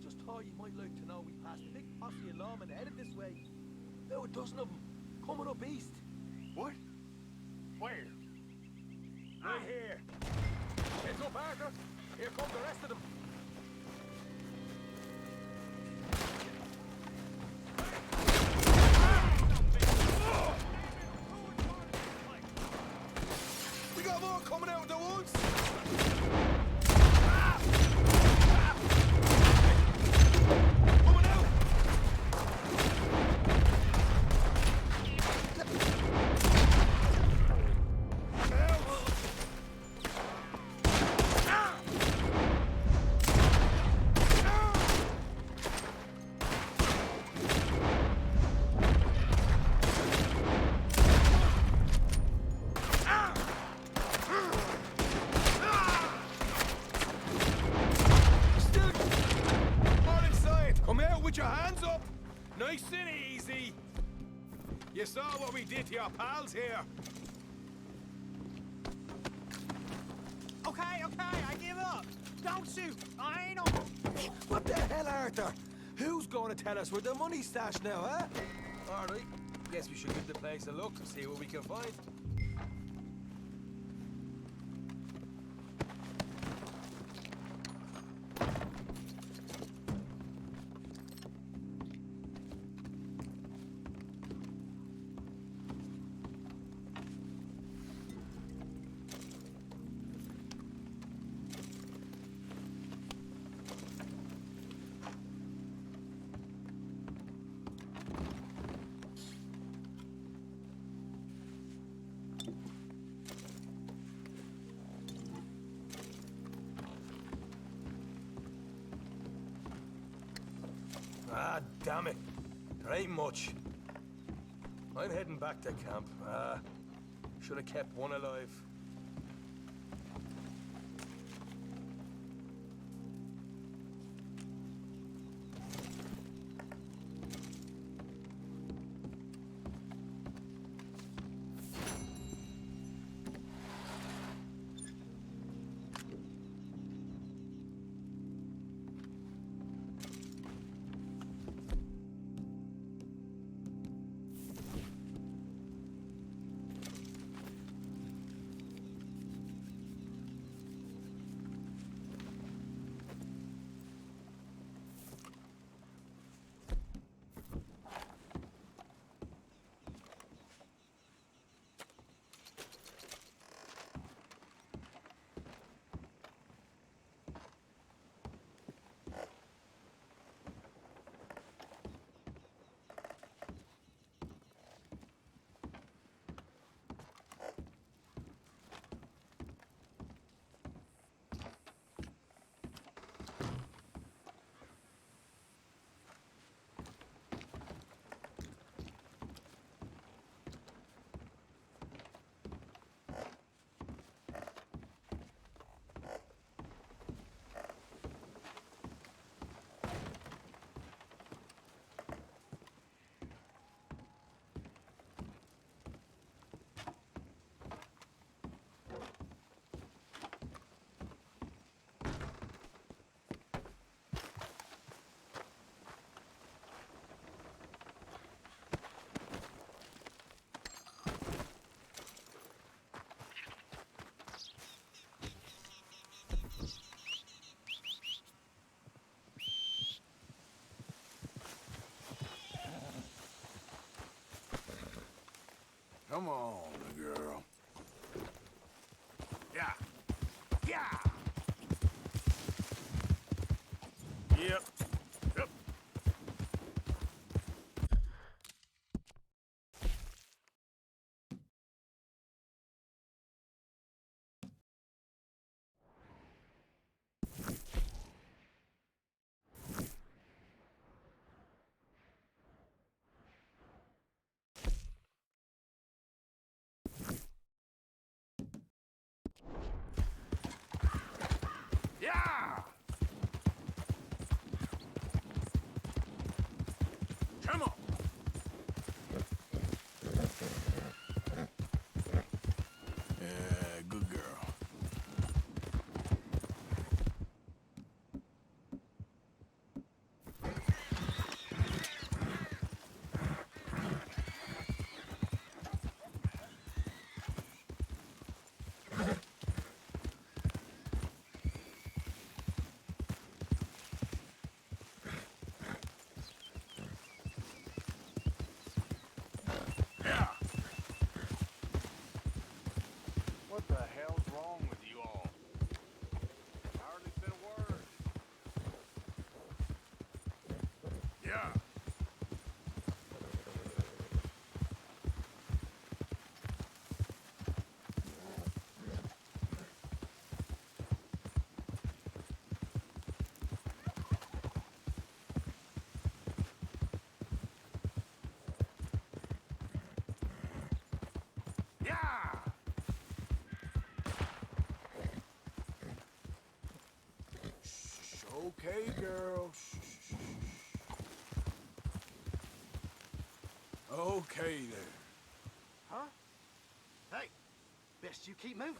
Just thought you might like to know we passed a big posse of lawmen headed this way. About a dozen of them, coming up east. What? Where? Right here. Heads up, Arthur. Here come the rest of them. We got more coming out of the woods. Coming out. Put your hands up! Nice and easy! You saw what we did to your pals here. Okay, I give up. Don't shoot. I ain't on. What the hell, Arthur? Who's going to tell us where the money's stashed now, huh? All right. Guess we should give the place a look and see what we can find. God damn it. There ain't much. I'm heading back to camp. Should have kept one alive. Come on, girl. Yeah. Yeah. Yep. Yep. Yeah! Come on! Yeah, good girl. What the hell's wrong with you all? Hardly said a word. Yeah. Yeah! Shh, okay, girl. Shh, shh, shh, shh. Okay there. Huh? Hey, best you keep moving.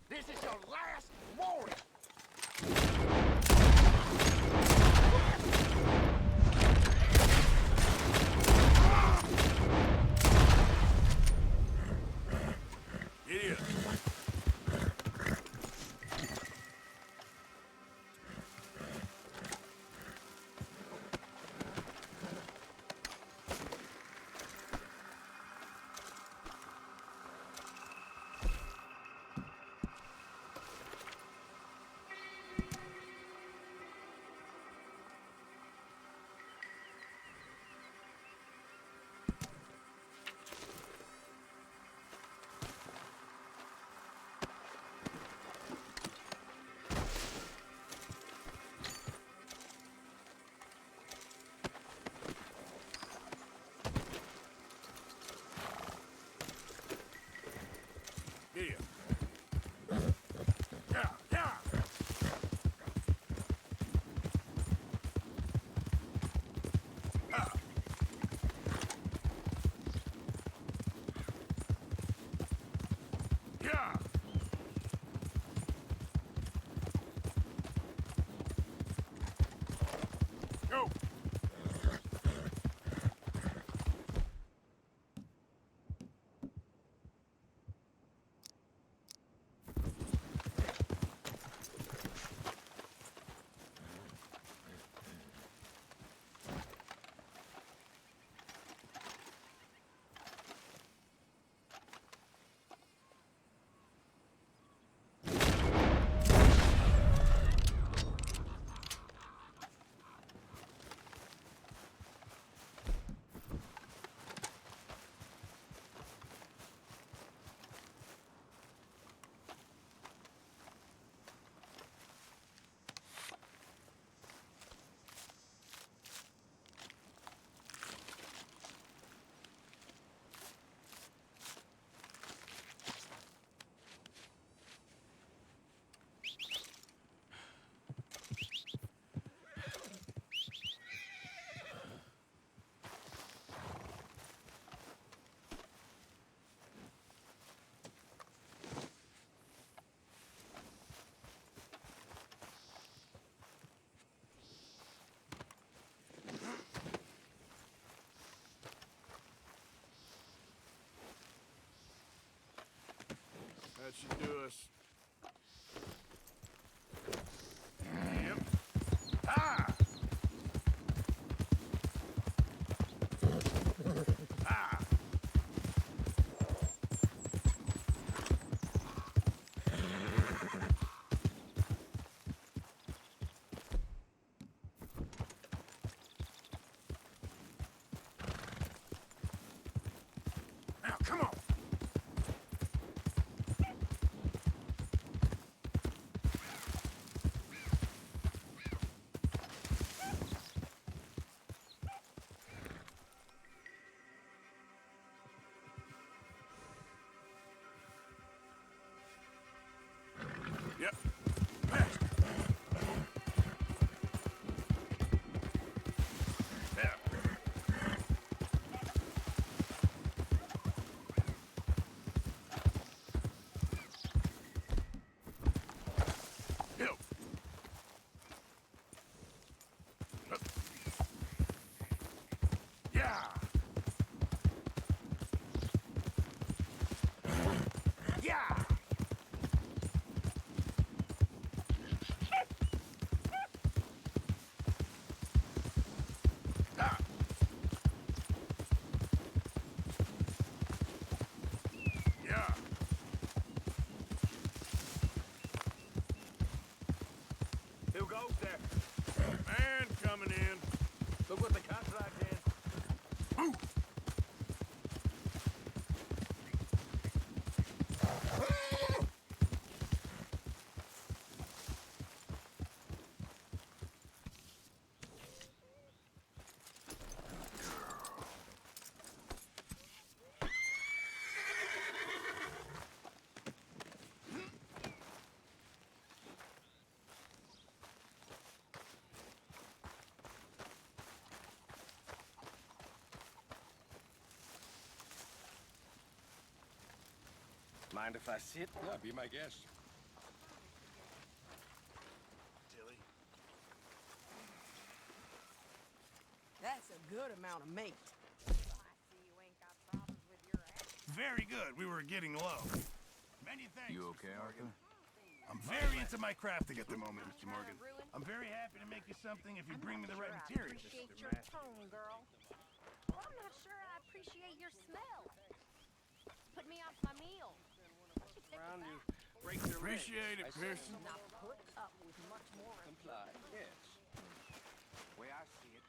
This is your last warning. Idiot. Go! That should do us. Yep. Ah! Ah! Now, come on! Yep. There. Yo. Yeah. Yeah. Ah. Yeah. Who goes there? Man coming in. Look what the contract is. Move. Mind if I sit? Yeah, be my guest. Tilly. That's a good amount of meat. Very good. We were getting low. Many thanks. You okay, Mr. Morgan. Arthur? I'm very into my crafting at the moment, Mr. Morgan. I'm very happy to make you something if you bring me the right materials. Appreciate your tone, girl. Well, I'm not sure I appreciate your smell. Put me off my meal. Around you, break the Appreciate it, Pearson. Not put up with much more. Comply. Yes. Way I see it.